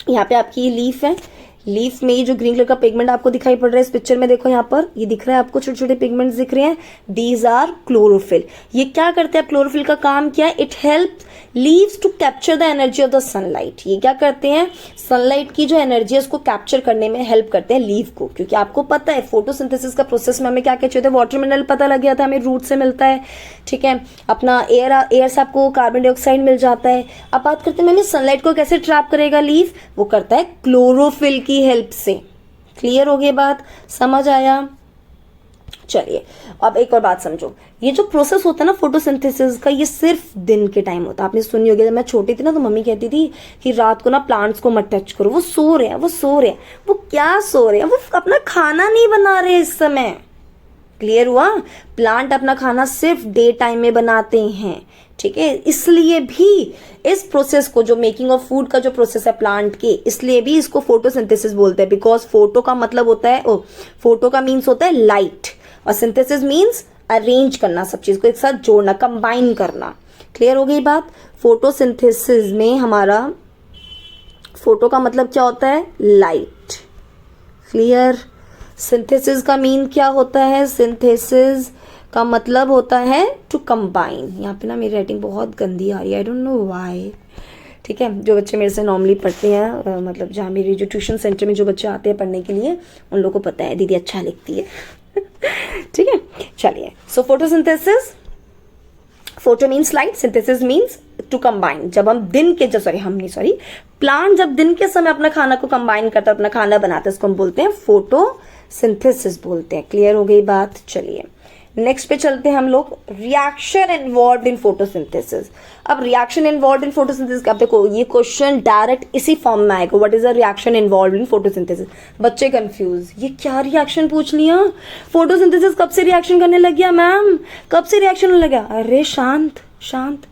यहाँ पे आपकी ये लीफ है, लीफ में ये जो ग्रीन कलर का पिगमेंट आपको दिखाई पड़ रहा है इस पिक्चर में, देखो यहाँ पर ये दिख रहा है आपको, छोटे छोटे पिगमेंट्स दिख रहे हैं, दीज आर क्लोरोफिल। ये क्या करते हैं, क्लोरोफिल का काम क्या है, it help leaves to capture the energy of the sunlight. ये क्या करते हैं, सनलाइट की जो एनर्जी है उसको कैप्चर करने में हेल्प करते हैं लीव को। क्योंकि आपको पता है फोटोसिंथेसिस का प्रोसेस में हमें क्या क्या चाहिए होता है, वाटर मिनरल पता लग गया था, हमें रूट से मिलता है, ठीक है। अपना एयर से आपको कार्बन डाइऑक्साइड मिल जाता है। अब बात करते हैं मैंने सनलाइट को कैसे ट्रैप करेगा लीव, वो करता है क्लोरोफिल की हेल्प से। क्लियर हो गई बात, समझ आया। चलिए अब एक और बात समझो, ये जो प्रोसेस होता है ना फोटोसिंथेसिस का, ये सिर्फ दिन के टाइम होता है। आपने सुनी होगी, जब मैं छोटी थी ना तो मम्मी कहती थी कि रात को ना प्लांट्स को मत टच करो, वो सो रहे हैं, वो सो रहे हैं। वो क्या सो रहे हैं, वो अपना खाना नहीं बना रहे इस समय। क्लियर हुआ, प्लांट अपना खाना सिर्फ डे टाइम में बनाते हैं, ठीक है। इसलिए भी इस प्रोसेस को, जो मेकिंग ऑफ फूड का जो प्रोसेस है प्लांट के, इसलिए भी इसको फोटोसिंथेसिस बोलते हैं। बिकॉज फोटो का मतलब होता है, फोटो का मीन्स होता है लाइट, और सिंथेसिस मीन्स अरेंज करना, सब चीज को एक साथ जोड़ना, कंबाइन करना। क्लियर हो गई बात। फोटोसिंथेसिस में हमारा फोटो का मतलब क्या होता है, लाइट। क्लियर। सिंथेसिस का मीन क्या होता है, सिंथेसिस का मतलब होता है टू कंबाइन। यहाँ पे ना मेरी राइटिंग बहुत गंदी आ रही है, आई डोंट नो व्हाई, ठीक है। जो बच्चे मेरे से नॉर्मली पढ़ते हैं, मतलब जहाँ मेरी जो ट्यूशन सेंटर में जो बच्चे आते हैं पढ़ने के लिए, उन लोगों को पता है दीदी अच्छा लिखती है ठीक है। चलिए, so photosynthesis, photo means light, synthesis means to combine. जब हम दिन के, प्लांट जब दिन के समय अपना खाना को कंबाइन करता है, अपना खाना बनाता है, इसको हम बोलते हैं फोटोसिंथेसिस बोलते हैं। क्लियर हो गई बात। चलिए नेक्स्ट पे चलते हैं हम लोग, रिएक्शन इन्वॉल्व इन फोटोसिंथेसिस। अब रिएक्शन इन्वॉल्व इन फोटोसिंथेसिस, अब देखो ये क्वेश्चन डायरेक्ट इसी फॉर्म में आएगा, what is a reaction involve in photosynthesis. बच्चे कंफ्यूज, ये क्या रिएक्शन पूछ लिया, फोटोसिंथेसिस कब से रिएक्शन करने लग गया मैम, कब से रिएक्शन होने लगा। अरे शांत शांत,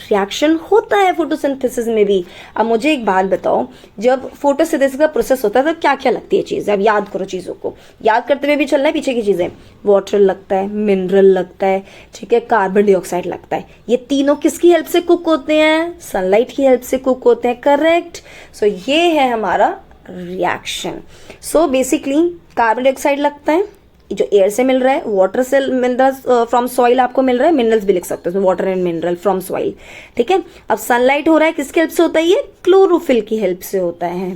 रिएक्शन होता है फोटोसिंथेसिस में भी। अब मुझे एक बात बताओ, जब फोटोसिंथेसिस का प्रोसेस होता है तो क्या क्या लगती है चीज़ें, अब याद करो चीज़ों को, याद करते हुए भी चलना है पीछे की चीज़ें। वाटर लगता है, मिनरल लगता है, ठीक है, कार्बन डाइऑक्साइड लगता है। ये तीनों किसकी हेल्प से कुक होते हैं, सनलाइट की हेल्प से कुक होते हैं, करेक्ट। सो ये है हमारा reaction. So basically carbon dioxide लगता है जो एयर से मिल रहा है, वाटर से मिनरल्स फ्रॉम सॉइल आपको मिल रहा है, मिनरल्स भी लिख सकते हो water and mineral from soil, ठीक है। अब सनलाइट हो रहा है किसकी हेल्प से होता है, ये क्लोरोफिल की हेल्प से होता है,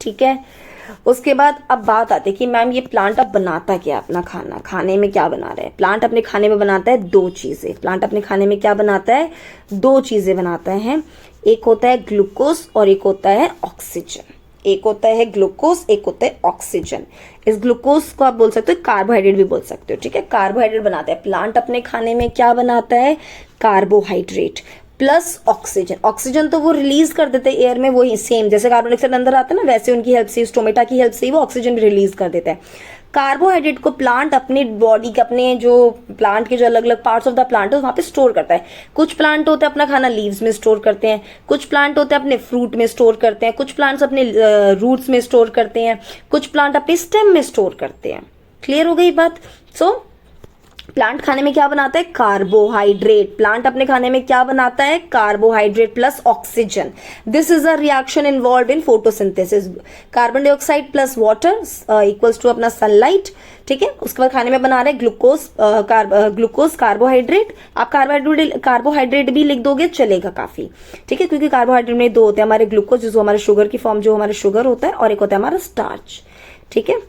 ठीक है। उसके बाद अब बात आती है कि मैम ये प्लांट अब बनाता क्या, अपना खाना, खाने में क्या बना रहा है प्लांट, अपने खाने में बनाता है दो चीजें। प्लांट अपने खाने में क्या बनाता है, दो चीजें बनाता है, एक होता है ग्लूकोज और एक होता है ऑक्सीजन। एक होता है ग्लूकोज, एक होता है ऑक्सीजन। इस ग्लूकोज को आप बोल सकते हो कार्बोहाइड्रेट भी बोल सकते हो, ठीक है। कार्बोहाइड्रेट बनाता है प्लांट, अपने खाने में क्या बनाता है, कार्बोहाइड्रेट प्लस ऑक्सीजन। ऑक्सीजन तो वो रिलीज कर देते हैं एयर में, वही सेम जैसे कार्बन डाइऑक्साइड अंदर आता है ना, वैसे उनकी हेल्प से, स्टोमेटा की हेल्प से वो ऑक्सीजन भी रिलीज कर देता है। कार्बोहाइड्रेट को प्लांट अपनी बॉडी के, अपने जो प्लांट के जो अलग अलग पार्ट्स ऑफ द प्लांट है वहां पे स्टोर करता है। कुछ प्लांट होते हैं अपना खाना लीव्स में स्टोर करते हैं, कुछ प्लांट होते हैं अपने फ्रूट में स्टोर करते हैं, कुछ प्लांट्स अपने रूट्स में स्टोर करते हैं, कुछ प्लांट अपने स्टेम में स्टोर करते हैं। क्लियर हो गई बात। सो प्लांट खाने में क्या बनाता है, कार्बोहाइड्रेट। प्लांट अपने खाने में क्या बनाता है, carbohydrate plus oxygen. This is a reaction involve in photosynthesis. Carbon dioxide plus water equals to अपना सनलाइट, ठीक है। उसके बाद खाने में बना रहे ग्लूकोज, ग्लूकोज कार्बोहाइड्रेट। आप कार्बोहाइड्रेट भी लिख दोगे चलेगा काफी, ठीक है, क्योंकि कार्बोहाइड्रेट में दो होते हैं हमारे, ग्लूकोज जो हमारे शुगर की फॉर्म, जो हमारे शुगर होता है, और एक होता है हमारा स्टार्च, ठीक है।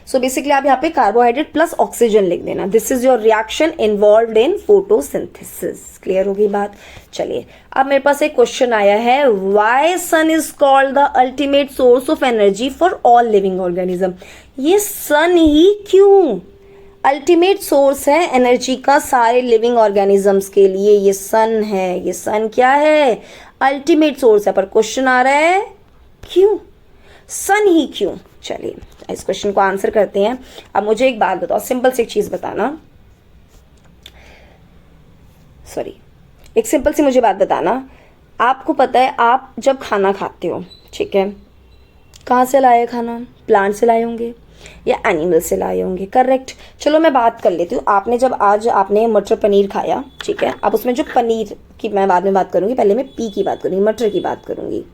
सो बेसिकली आप यहाँ पे कार्बोहाइड्रेट प्लस ऑक्सीजन लिख देना। This is your reaction involved in photosynthesis. Clear होगी बात। चलिए अब मेरे पास एक क्वेश्चन आया है, why sun is called the ultimate source of energy for all living organism. ये सन ही क्यों अल्टीमेट सोर्स है एनर्जी का सारे लिविंग ऑर्गेनिजम्स के लिए, ये सन है। ये सन क्या है, अल्टीमेट सोर्स है, पर क्वेश्चन आ रहा है क्यों, सन ही क्यों। चलिए इस क्वेश्चन को आंसर करते हैं। अब मुझे एक बात बताओ, सिंपल सी एक चीज बताना, एक सिंपल सी मुझे बात बताना। आपको पता है आप जब खाना खाते हो, ठीक है, कहाँ से लाए खाना, प्लांट से लाए होंगे या एनिमल से लाए होंगे, करेक्ट। चलो मैं बात कर लेती हूँ, आपने जब आज आपने मटर पनीर खाया, ठीक है, अब उसमें जो पनीर की मैं बाद में बात करूंगी, पहले मैं पी की बात करूंगी, मटर की बात करूंगी।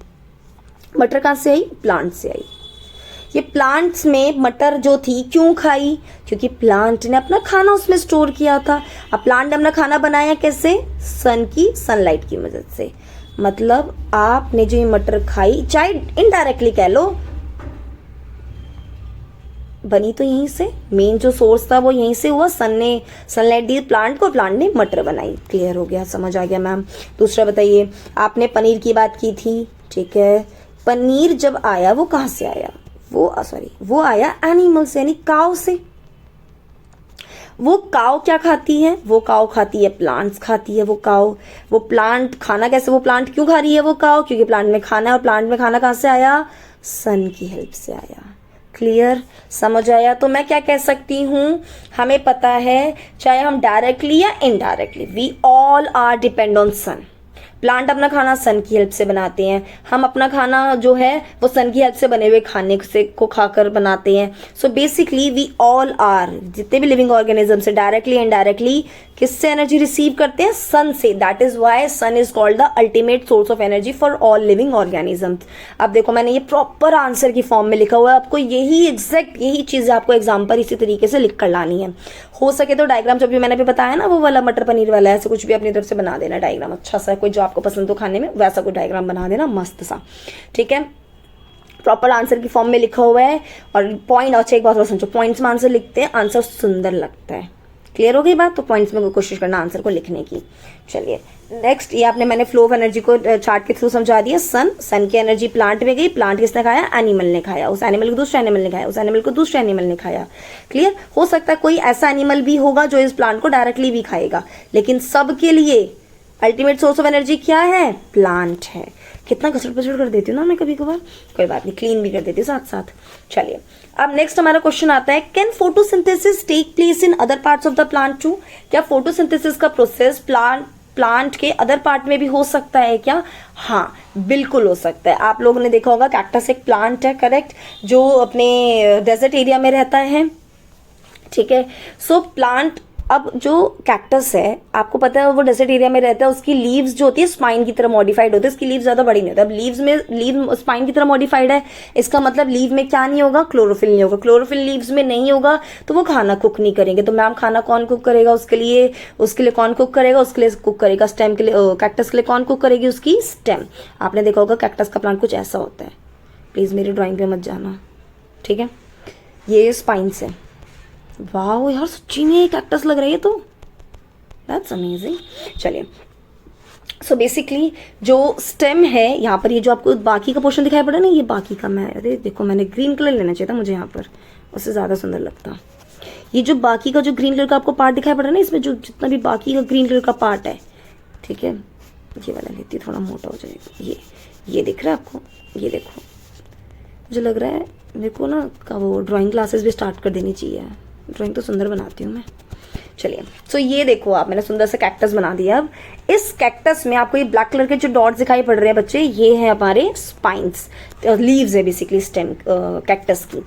मटर कहाँ से आई, प्लांट से आई। ये प्लांट्स में मटर जो थी क्यों खाई, क्योंकि प्लांट ने अपना खाना उसमें स्टोर किया था। अब प्लांट ने अपना खाना बनाया कैसे, सन की सनलाइट की मदद से। मतलब आपने जो ये मटर खाई, चाहे इनडायरेक्टली कह लो, बनी तो यहीं से, मेन जो सोर्स था वो यहीं से हुआ, सन ने सनलाइट दी प्लांट को, प्लांट ने मटर बनाई। क्लियर हो गया, समझ आ गया मैम। दूसरा बताइए, आपने पनीर की बात की थी, ठीक है, पनीर जब आया वो कहाँ से आया, वो आया एनिमल से, यानी काव से। वो काव क्या खाती है, वो काव खाती है प्लांट्स खाती है। वो प्लांट खाना कैसे, वो प्लांट क्यों खा रही है वो काव, क्योंकि प्लांट में खाना है, और प्लांट में खाना कहाँ से आया, सन की हेल्प से आया। क्लियर, समझ आया। तो मैं क्या कह सकती हूँ, हमें पता है चाहे हम डायरेक्टली या indirectly, we all are depend on sun. Plant अपना खाना सन की हेल्प से बनाते हैं, हम अपना खाना जो है वो सन की हेल्प से बने हुए खाने से को खाकर बनाते हैं। So basically we all are, जितने भी लिविंग ऑर्गेनिज्म से डायरेक्टली इनडायरेक्टली किससे एनर्जी रिसीव करते हैं, सन से। That is why sun is called the ultimate source of energy for all living organism. अब देखो मैंने ये प्रॉपर आंसर की फॉर्म में लिखा हुआ है, आपको यही एग्जैक्ट यही चीज आपको एग्जाम पर इसी तरीके से लिख कर लानी है। हो सके तो डायग्राम जो भी मैंने भी बताया ना, वो वाला मटर पनीर वाला, ऐसे कुछ भी अपनी तरफ से बना देना डायग्राम, अच्छा सा कोई जो आपको पसंद हो खाने में, वैसा कोई डायग्राम बना देना मस्त सा, ठीक है। प्रॉपर आंसर की फॉर्म में लिखा हुआ है, और पॉइंट, अच्छा एक बात और समझो, पॉइंट्स में आंसर लिखते हैं, आंसर सुंदर लगता है। क्लियर हो गई बात? तो पॉइंट्स में कोशिश करना आंसर को लिखने की। चलिए नेक्स्ट, ये आपने मैंने फ्लो ऑफ एनर्जी को चार्ट के थ्रू समझा दिया। सन की एनर्जी प्लांट में गई, प्लांट किसने खाया? एनिमल ने खाया, उस एनिमल को दूसरे एनिमल ने खाया, उस एनिमल को दूसरे एनिमल ने खाया। क्लियर? हो सकता है कोई ऐसा एनिमल भी होगा जो इस प्लांट को डायरेक्टली भी खाएगा, लेकिन सबके लिए अल्टीमेट सोर्स ऑफ एनर्जी क्या है? प्लांट है। कितना घसड़ पसड़ कर देती हूँ ना मैं कभी कभार, कोई बात नहीं, क्लीन भी कर देती हूँ साथ साथ। चलिए अब नेक्स्ट हमारा क्वेश्चन आता है, can photosynthesis take place in other parts of the plant too? क्या फोटोसिंथेसिस का प्रोसेस प्लांट के अदर पार्ट में भी हो सकता है क्या? हाँ बिल्कुल हो सकता है। आप लोगों ने देखा होगा कैक्टस एक प्लांट है, करेक्ट, जो अपने डेजर्ट एरिया में रहता है, ठीक है। सो प्लांट, अब जो कैक्टस है आपको पता है वो डेजर्ट एरिया में रहता है, उसकी लीव्स जो होती है स्पाइन की तरह मॉडिफाइड होती है, उसकी लीव्स ज्यादा बड़ी नहीं होती। अब लीव स्पाइन की तरह मॉडिफाइड है, इसका मतलब लीव में क्या नहीं होगा? क्लोरोफिल नहीं होगा। क्लोरोफिल लीव्स में नहीं होगा तो वो खाना कुक नहीं करेंगे। तो मैम खाना कौन कुक करेगा? उसके लिए कौन कुक करेगा? उसके लिए कुक करेगा स्टेम के लिए, कैक्टस के लिए कौन कुक करेगी? उसकी स्टेम। आपने देखा होगा कैक्टस का प्लांट कुछ ऐसा होता है। प्लीज मेरी ड्राइंग पे मत जाना, ठीक है। ये स्पाइन्स है। वाह यार सच्ची में कैक्टस लग रही है, तो दैट्स अमेजिंग। चलिए सो बेसिकली जो स्टेम है यहाँ पर, ये जो आपको बाकी का पोर्शन दिखाई पड़ा ना, ये बाकी का, मैं अरे देखो मैंने ग्रीन कलर लेना चाहिए था मुझे यहाँ पर, उससे ज़्यादा सुंदर लगता। ये जो बाकी का जो ग्रीन कलर का आपको पार्ट दिखाई पड़ा ना, इसमें जो जितना भी बाकी का ग्रीन कलर का पार्ट है, ठीक है, ये वाला लेती थोड़ा मोटा हो जाएगा। ये दिख रहा है आपको? ये देखो, मुझे लग रहा है मेरे को ना का वो ड्राइंग क्लासेस भी स्टार्ट कर देनी चाहिए। ड्राइंग तो सुंदर बनाती हूँ मैं। चलिए सो ये देखो आप, मैंने सुंदर सा कैक्टस बना दिया। अब इस कैक्टस में आपको ये ब्लैक कलर के जो डॉट्स दिखाई पड़ रहे हैं बच्चे, ये है हमारे स्पाइन्स, लीव्स है बेसिकली स्टेम कैक्टस की।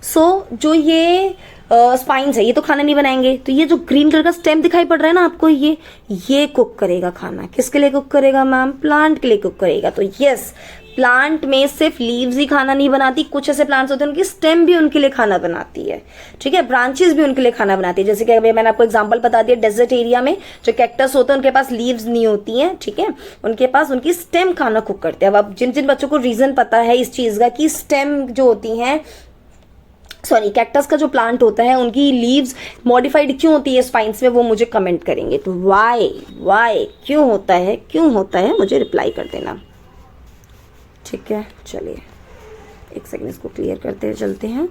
सो जो ये स्पाइन्स है ये तो खाना नहीं बनाएंगे, तो ये जो ग्रीन कलर का स्टेम दिखाई पड़ रहा है ना आपको, ये कुक करेगा खाना। किसके लिए कुक करेगा मैम? प्लांट के लिए कुक करेगा। तो यस, प्लांट में सिर्फ लीव्स ही खाना नहीं बनाती, कुछ ऐसे प्लांट्स होते हैं उनकी स्टेम भी उनके लिए खाना बनाती है, ठीक है, ब्रांचेस भी उनके लिए खाना बनाती है। जैसे कि अभी मैंने आपको एग्जांपल बता दिया, डेजर्ट एरिया में जो कैक्टस होते हैं उनके पास लीव्स नहीं होती हैं, ठीक है, उनके पास उनकी स्टेम खाना कुक करते हैं। अब जिन जिन बच्चों को रीजन पता है इस चीज का कि स्टेम जो होती हैं, सॉरी कैक्टस का जो प्लांट होता है उनकी लीव्स मॉडिफाइड क्यों होती है स्पाइन्स में, वो मुझे कमेंट करेंगे। तो वाई क्यों होता है मुझे रिप्लाई कर देना, ठीक है। चलिए एक सेकंड इसको क्लियर करते चलते हैं।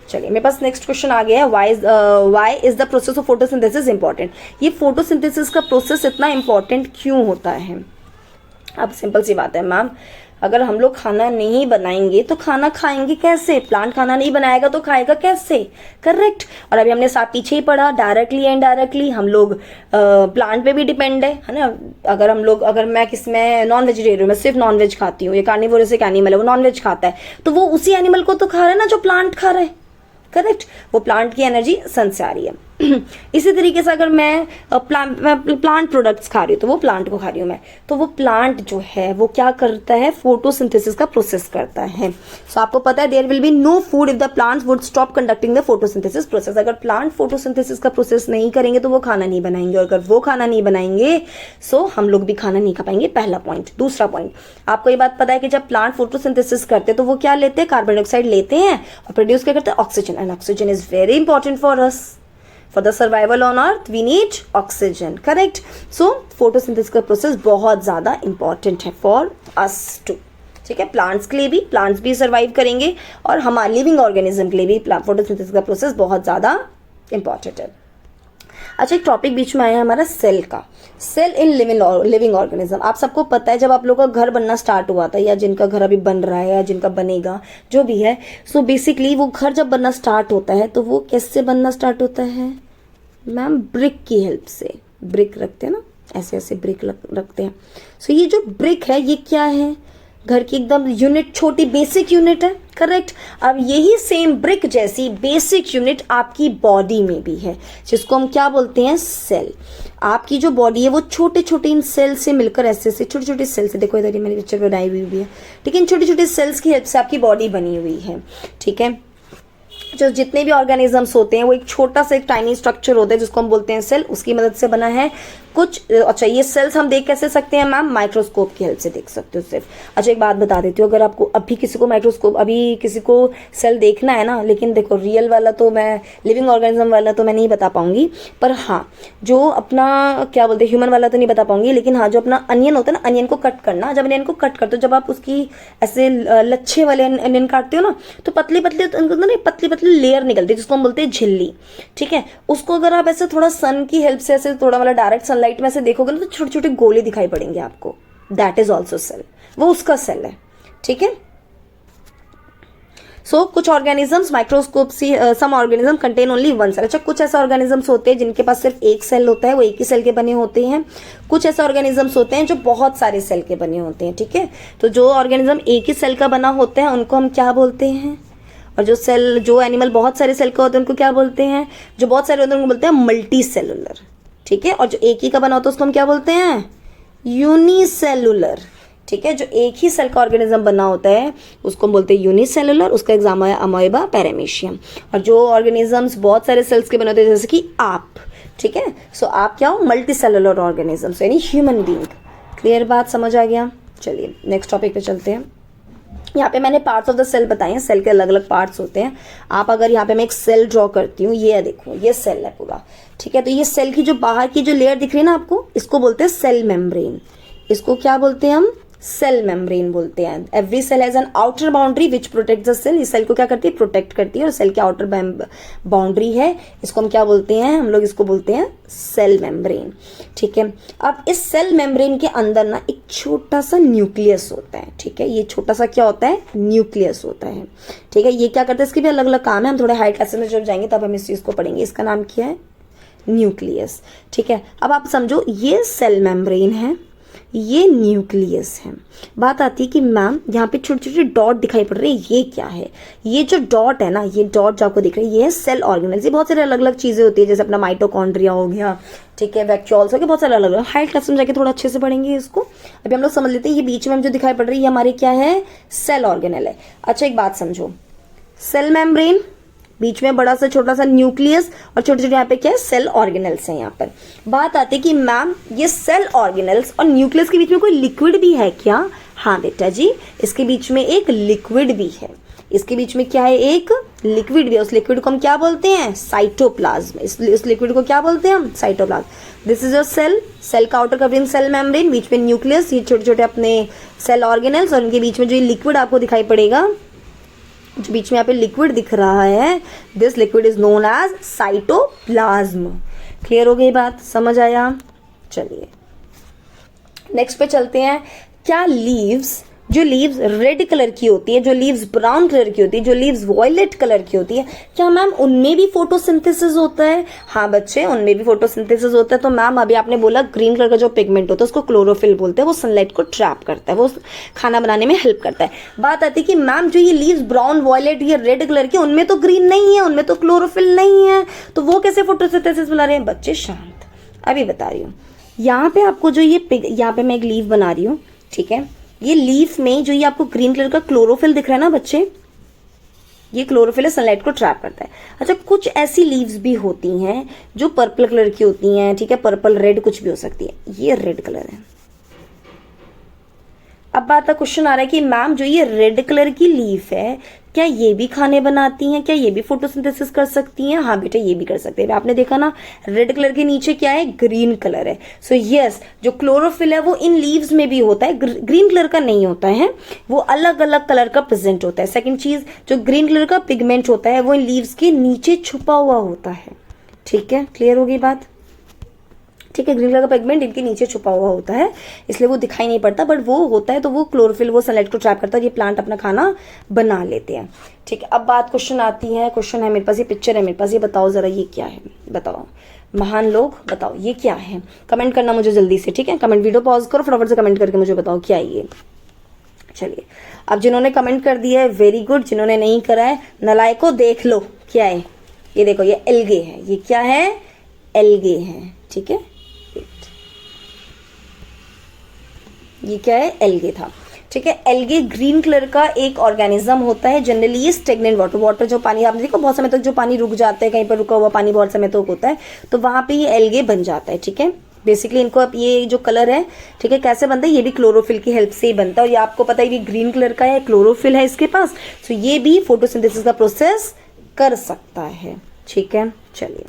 चलिए मेरे पास नेक्स्ट क्वेश्चन आ गया है, why is the process of photosynthesis important? ये फोटोसिंथेसिस का प्रोसेस इतना इंपॉर्टेंट क्यों होता है? अब सिंपल सी बात है मैम, अगर हम लोग खाना नहीं बनाएंगे तो खाना खाएंगे कैसे? प्लांट खाना नहीं बनाएगा तो खाएगा कैसे? करेक्ट। और अभी हमने साथ पीछे ही पढ़ा, डायरेक्टली एंड इनडायरेक्टली हम लोग प्लांट पे भी डिपेंड है ना। अगर मैं नॉन वेजिटेरियन, मैं सिर्फ नॉन वेज खाती हूँ, ये कार्निवोरस एक एनिमल है, वो नॉन वेज खाता है, तो वो उसी एनिमल को तो खा रहा है ना जो प्लांट खा रहा है, करेक्ट। वो प्लांट की एनर्जी सन से आ रही है। इसी तरीके से अगर मैं प्लांट प्रोडक्ट्स खा रही हूँ तो वो प्लांट को खा रही हूँ मैं, तो वो प्लांट जो है वो क्या करता है? फोटोसिंथेसिस का प्रोसेस करता है। सो आपको पता है there will be no food if the plants would stop conducting the photosynthesis process. अगर प्लांट फोटोसिंथेसिस का प्रोसेस नहीं करेंगे तो वो खाना नहीं बनाएंगे, और अगर वो खाना नहीं बनाएंगे सो हम लोग भी खाना नहीं खा पाएंगे। पहला पॉइंट। दूसरा पॉइंट, आपको ये बात पता है कि जब प्लांट फोटोसिंथेसिस करते हैं तो वो क्या लेते हैं? कार्बन डाइऑक्साइड लेते हैं और प्रोड्यूस क्या करते हैं? Oxygen. And oxygen is very important for us. For the survival on earth we need oxygen, correct? So photosynthesis का प्रोसेस बहुत ज़्यादा important है for us too, ठीक है। प्लांट्स के लिए भी, प्लांट्स भी सर्वाइव करेंगे और हमारे लिविंग ऑर्गेनिज्म के लिए भी फोटोसिंथेसिस का प्रोसेस बहुत ज़्यादा इंपॉर्टेंट है। अच्छा एक टॉपिक बीच में आया हमारा सेल का, सेल इन लिविंग ऑर्गेनिज्म। आप सबको पता है जब आप लोगों का घर बनना स्टार्ट हुआ था, या जिनका घर अभी बन रहा है या जिनका बनेगा, जो भी है, सो बेसिकली वो घर जब बनना स्टार्ट होता है तो वो कैसे बनना स्टार्ट होता है मैम? ब्रिक की हेल्प से। ब्रिक रखते हैं ना, ऐसे ऐसे ब्रिक रखते हैं। सो ये जो ब्रिक है ये क्या है? घर की एकदम यूनिट, छोटी बेसिक यूनिट है, करेक्ट। अब यही सेम ब्रिक जैसी बेसिक यूनिट आपकी बॉडी में भी है, जिसको हम क्या बोलते हैं? सेल। आपकी जो बॉडी है वो छोटे छोटे इन सेल से मिलकर, ऐसे ऐसे छोटे छोटे सेल से, देखो इधर ही मैंने पिक्चर बनाई हुई भी है, ठीक है, इन छोटे छोटे सेल्स की हेल्प से आपकी बॉडी बनी हुई है, ठीक है। जो जितने भी ऑर्गेनिजम्स होते हैं वो एक छोटा सा एक टाइनी स्ट्रक्चर होता है जिसको हम बोलते हैं सेल, उसकी मदद से बना है कुछ। अच्छा, ये सेल्स हम देख कैसे सकते हैं मैम? माइक्रोस्कोप की हेल्प से देख सकते हो सिर्फ। अच्छा, एक बात बता देती हूँ, अगर आपको अभी किसी को माइक्रोस्कोप, अभी किसी को सेल देखना है ना, लेकिन देखो रियल वाला तो मैं, लिविंग ऑर्गेनिज्म वाला तो मैं नहीं बता पाऊंगी, पर हाँ जो अपना क्या बोलते हैं ह्यूमन वाला तो नहीं बता पाऊंगी, लेकिन हाँ जो अपना अनियन होता है ना, अनियन को कट करना, जब अनियन को कट करते हो, जब आप उसकी ऐसे लच्छे वाले अनियन काटते हो ना, तो पतली पतली पतली पतली लेयर निकलती है जिसको हम बोलते हैं झिल्ली। ठीक है, उसको अगर आप ऐसे थोड़ा सन की हेल्प से ऐसे थोड़ा मतलब डायरेक्ट सनलाइट में ऐसे देखोगे ना, तो छोटे छोटे गोले दिखाई पड़ेंगे आपको। दैट इज ऑल्सो सेल, वो उसका सेल है। ठीक है, सो कुछ ऑर्गेनिजम्स माइक्रोस्कोप से, some organism contain only one cell. अच्छा, कुछ ऐसे ऑर्गेनिजम्स होते हैं जिनके पास सिर्फ एक सेल होता है, वो एक ही सेल के बने होते हैं। कुछ ऐसे ऑर्गेनिजम्स होते हैं जो बहुत सारे सेल के बने होते हैं। ठीक है, तो जो ऑर्गेनिज्म एक ही सेल का बना होता है उनको हम क्या बोलते हैं? और जो एनिमल बहुत सारे सेल का होते हैं उनको क्या बोलते हैं? जो बहुत सारे होते हैं उनको बोलते हैं मल्टी सेलुलर। ठीक है, और जो एक ही का बना होता है उसको हम क्या बोलते हैं? यूनिसेलुलर। ठीक है, जो एक ही सेल का ऑर्गेनिज्म बना होता है उसको हम बोलते हैं यूनिसेलुलर। उसका एग्जाम है अमोएबा, पैरामीशियम। और जो ऑर्गेनिजम्स बहुत सारे सेल्स के बने होते हैं जैसे कि आप, ठीक है, सो आप क्या हो? मल्टी सेलुलर ऑर्गेनिजम्स, यानी ह्यूमन बीइंग। क्लियर बात, समझ आ गया? चलिए नेक्स्ट टॉपिक पे चलते हैं। यहाँ पे मैंने पार्ट्स ऑफ द सेल बताए हैं, सेल के अलग अलग पार्ट्स होते हैं। आप अगर यहाँ पे मैं एक सेल ड्रॉ करती हूँ, ये देखो ये सेल है पूरा। ठीक है, तो ये सेल की जो बाहर की जो लेयर दिख रही है ना आपको, इसको बोलते हैं सेल मेम्ब्रेन। इसको क्या बोलते हैं हम? सेल मेम्ब्रेन बोलते हैं। Every cell has an outer boundary which protect the cell. इस सेल को क्या करती है? प्रोटेक्ट करती है। और सेल की आउटर बाउंड्री है, इसको हम क्या बोलते हैं? हम लोग इसको बोलते हैं सेल मेम्ब्रेन। ठीक है, अब इस सेल मेम्ब्रेन के अंदर ना एक छोटा सा न्यूक्लियस होता है। ठीक है, ये छोटा सा क्या होता है? न्यूक्लियस होता है। ठीक है, ये क्या करता है? इसके भी अलग अलग काम है, हम थोड़े हाई क्लासेस में जब जाएंगे तब हम इस चीज को पढ़ेंगे। इसका नाम क्या है? न्यूक्लियस। ठीक है, अब आप समझो ये सेल मेम्ब्रेन है, ये न्यूक्लियस है। बात आती है कि मैम यहाँ पे छोटे छोटे डॉट दिखाई पड़ रहे हैं, ये क्या है? ये जो डॉट है ना, ये डॉट जो आपको दिख रही है, ये है सेल ऑर्गेनल्स। ये बहुत सारे अलग अलग चीजें होती है, जैसे अपना माइटोकॉन्ड्रिया हो गया, ठीक है, वैक्यूल्स हो गए, बहुत सारे अलग अलग। हाई क्लास में जाके थोड़ा अच्छे से पढ़ेंगे इसको। अभी हम लोग समझ लेते हैं, ये बीच में जो दिखाई पड़ रही है हमारी क्या है? सेल ऑर्गेनल है। अच्छा, एक बात समझो, सेल मेम्ब्रेन, बीच में बड़ा सा छोटा सा न्यूक्लियस, और छोटे छोटे यहाँ पे क्या है? सेल ऑर्गेनल्स हैं। यहाँ पर बात आती है कि मैम ये सेल ऑर्गेनल्स और न्यूक्लियस के बीच में कोई लिक्विड भी है क्या? हाँ बेटा जी, इसके बीच में एक लिक्विड भी है। इसके बीच में क्या है? एक लिक्विड भी है। उस लिक्विड को हम क्या बोलते हैं? साइटोप्लाज्म। इस लिक्विड को क्या बोलते हैं हम? Cytoplasm. This is your cell, cell का आउटर कवरिंग सेल मेम्ब्रेन, बीच में न्यूक्लियस, ये छोटे छोटे अपने सेल ऑर्गेनल्स, और उनके बीच में जो लिक्विड आपको दिखाई पड़ेगा, जो बीच में यहाँ पे लिक्विड दिख रहा है, this liquid is known as cytoplasm. Clear हो गई बात? समझ आया? चलिए नेक्स्ट पे चलते हैं। क्या लीव्स, जो लीव्स रेड कलर की होती है, जो लीव्स ब्राउन कलर की होती है, जो लीव्स वॉयलेट कलर की होती है, क्या मैम उनमें भी फोटोसिंथेसिस होता है? हाँ बच्चे, उनमें भी फोटोसिंथेसिस होता है। तो मैम अभी आपने बोला ग्रीन कलर का जो पिगमेंट होता है उसको क्लोरोफिल बोलते हैं, वो सनलाइट को ट्रैप करता है, वो खाना बनाने में हेल्प करता है। बात आती है कि मैम जो ये लीव्स ब्राउन, वॉयलेट, ये रेड कलर की, उनमें तो ग्रीन नहीं है, उनमें तो क्लोरोफिल नहीं है, तो वो कैसे फोटोसिंथेसिस बना रहे हैं? बच्चे शांत, अभी बता रही हूँ। यहाँ पे आपको जो ये यहाँ पे मैं एक लीव बना रही हूँ, ठीक है, ये लीफ में जो ये आपको ग्रीन कलर का क्लोरोफिल दिख रहा है ना बच्चे, ये क्लोरोफिल सनलाइट को ट्रैप करता है। अच्छा, कुछ ऐसी लीव्स भी होती हैं जो पर्पल कलर की होती हैं, ठीक है, पर्पल रेड कुछ भी हो सकती है, ये रेड कलर है। अब बात का क्वेश्चन आ रहा है कि मैम जो ये रेड कलर की लीफ है, क्या ये भी खाने बनाती हैं? क्या ये भी फोटोसिंथेसिस कर सकती हैं? हाँ बेटा, ये भी कर सकते हैं। आपने देखा ना, रेड कलर के नीचे क्या है? ग्रीन कलर है। सो यस, जो क्लोरोफिल है वो इन लीव्स में भी होता है, ग्रीन कलर का नहीं होता है, वो अलग अलग कलर का प्रेजेंट होता है। सेकेंड चीज, जो ग्रीन कलर का पिगमेंट होता है वो इन लीव्स के नीचे छुपा हुआ होता है। ठीक है, क्लियर होगी बात? ठीक है, ग्रीन कलर का पिगमेंट इनके नीचे छुपा हुआ होता है, इसलिए वो दिखाई नहीं पड़ता, बट वो होता है, तो वो क्लोरोफिल वो सनलाइट को ट्रैप करता है, ये प्लांट अपना खाना बना लेते हैं। ठीक है, अब बात क्वेश्चन आती है, क्वेश्चन है मेरे पास, ये पिक्चर है मेरे पास, ये बताओ जरा ये क्या है? बताओ महान लोग, बताओ ये क्या है? कमेंट करना मुझे जल्दी से, ठीक है, कमेंट वीडियो पॉज करो, फटाफट से कमेंट करके मुझे बताओ क्या है ये। चलिए, अब जिन्होंने कमेंट कर दिया है वेरी गुड, जिन्होंने नहीं करा है नलायको देख लो क्या है। ये देखो, ये एल्गे है। ये क्या है? एल्गे है। ठीक है, ये क्या है? एल्गे था। ठीक है। एल्गे ग्रीन कलर का एक ऑर्गेनिज्म होता है, जनरली ये स्टेगनेंट वाटर, वाटर जो पानी आपने देखो बहुत समय तक जो पानी रुक जाता है, कहीं पर रुका हुआ पानी बहुत समय तक होता है, तो वहां पे ये एल्गे बन जाता है। ठीक है, बेसिकली इनको अब ये जो कलर है, ठीक है, कैसे बनता है, ये भी क्लोरोफिल की हेल्प से ही बनता है। और ये आपको पता है ये ग्रीन कलर का है, क्लोरोफिल है इसके पास, तो ये भी फोटोसिंथेसिस का प्रोसेस कर सकता है। ठीक है, चलिए,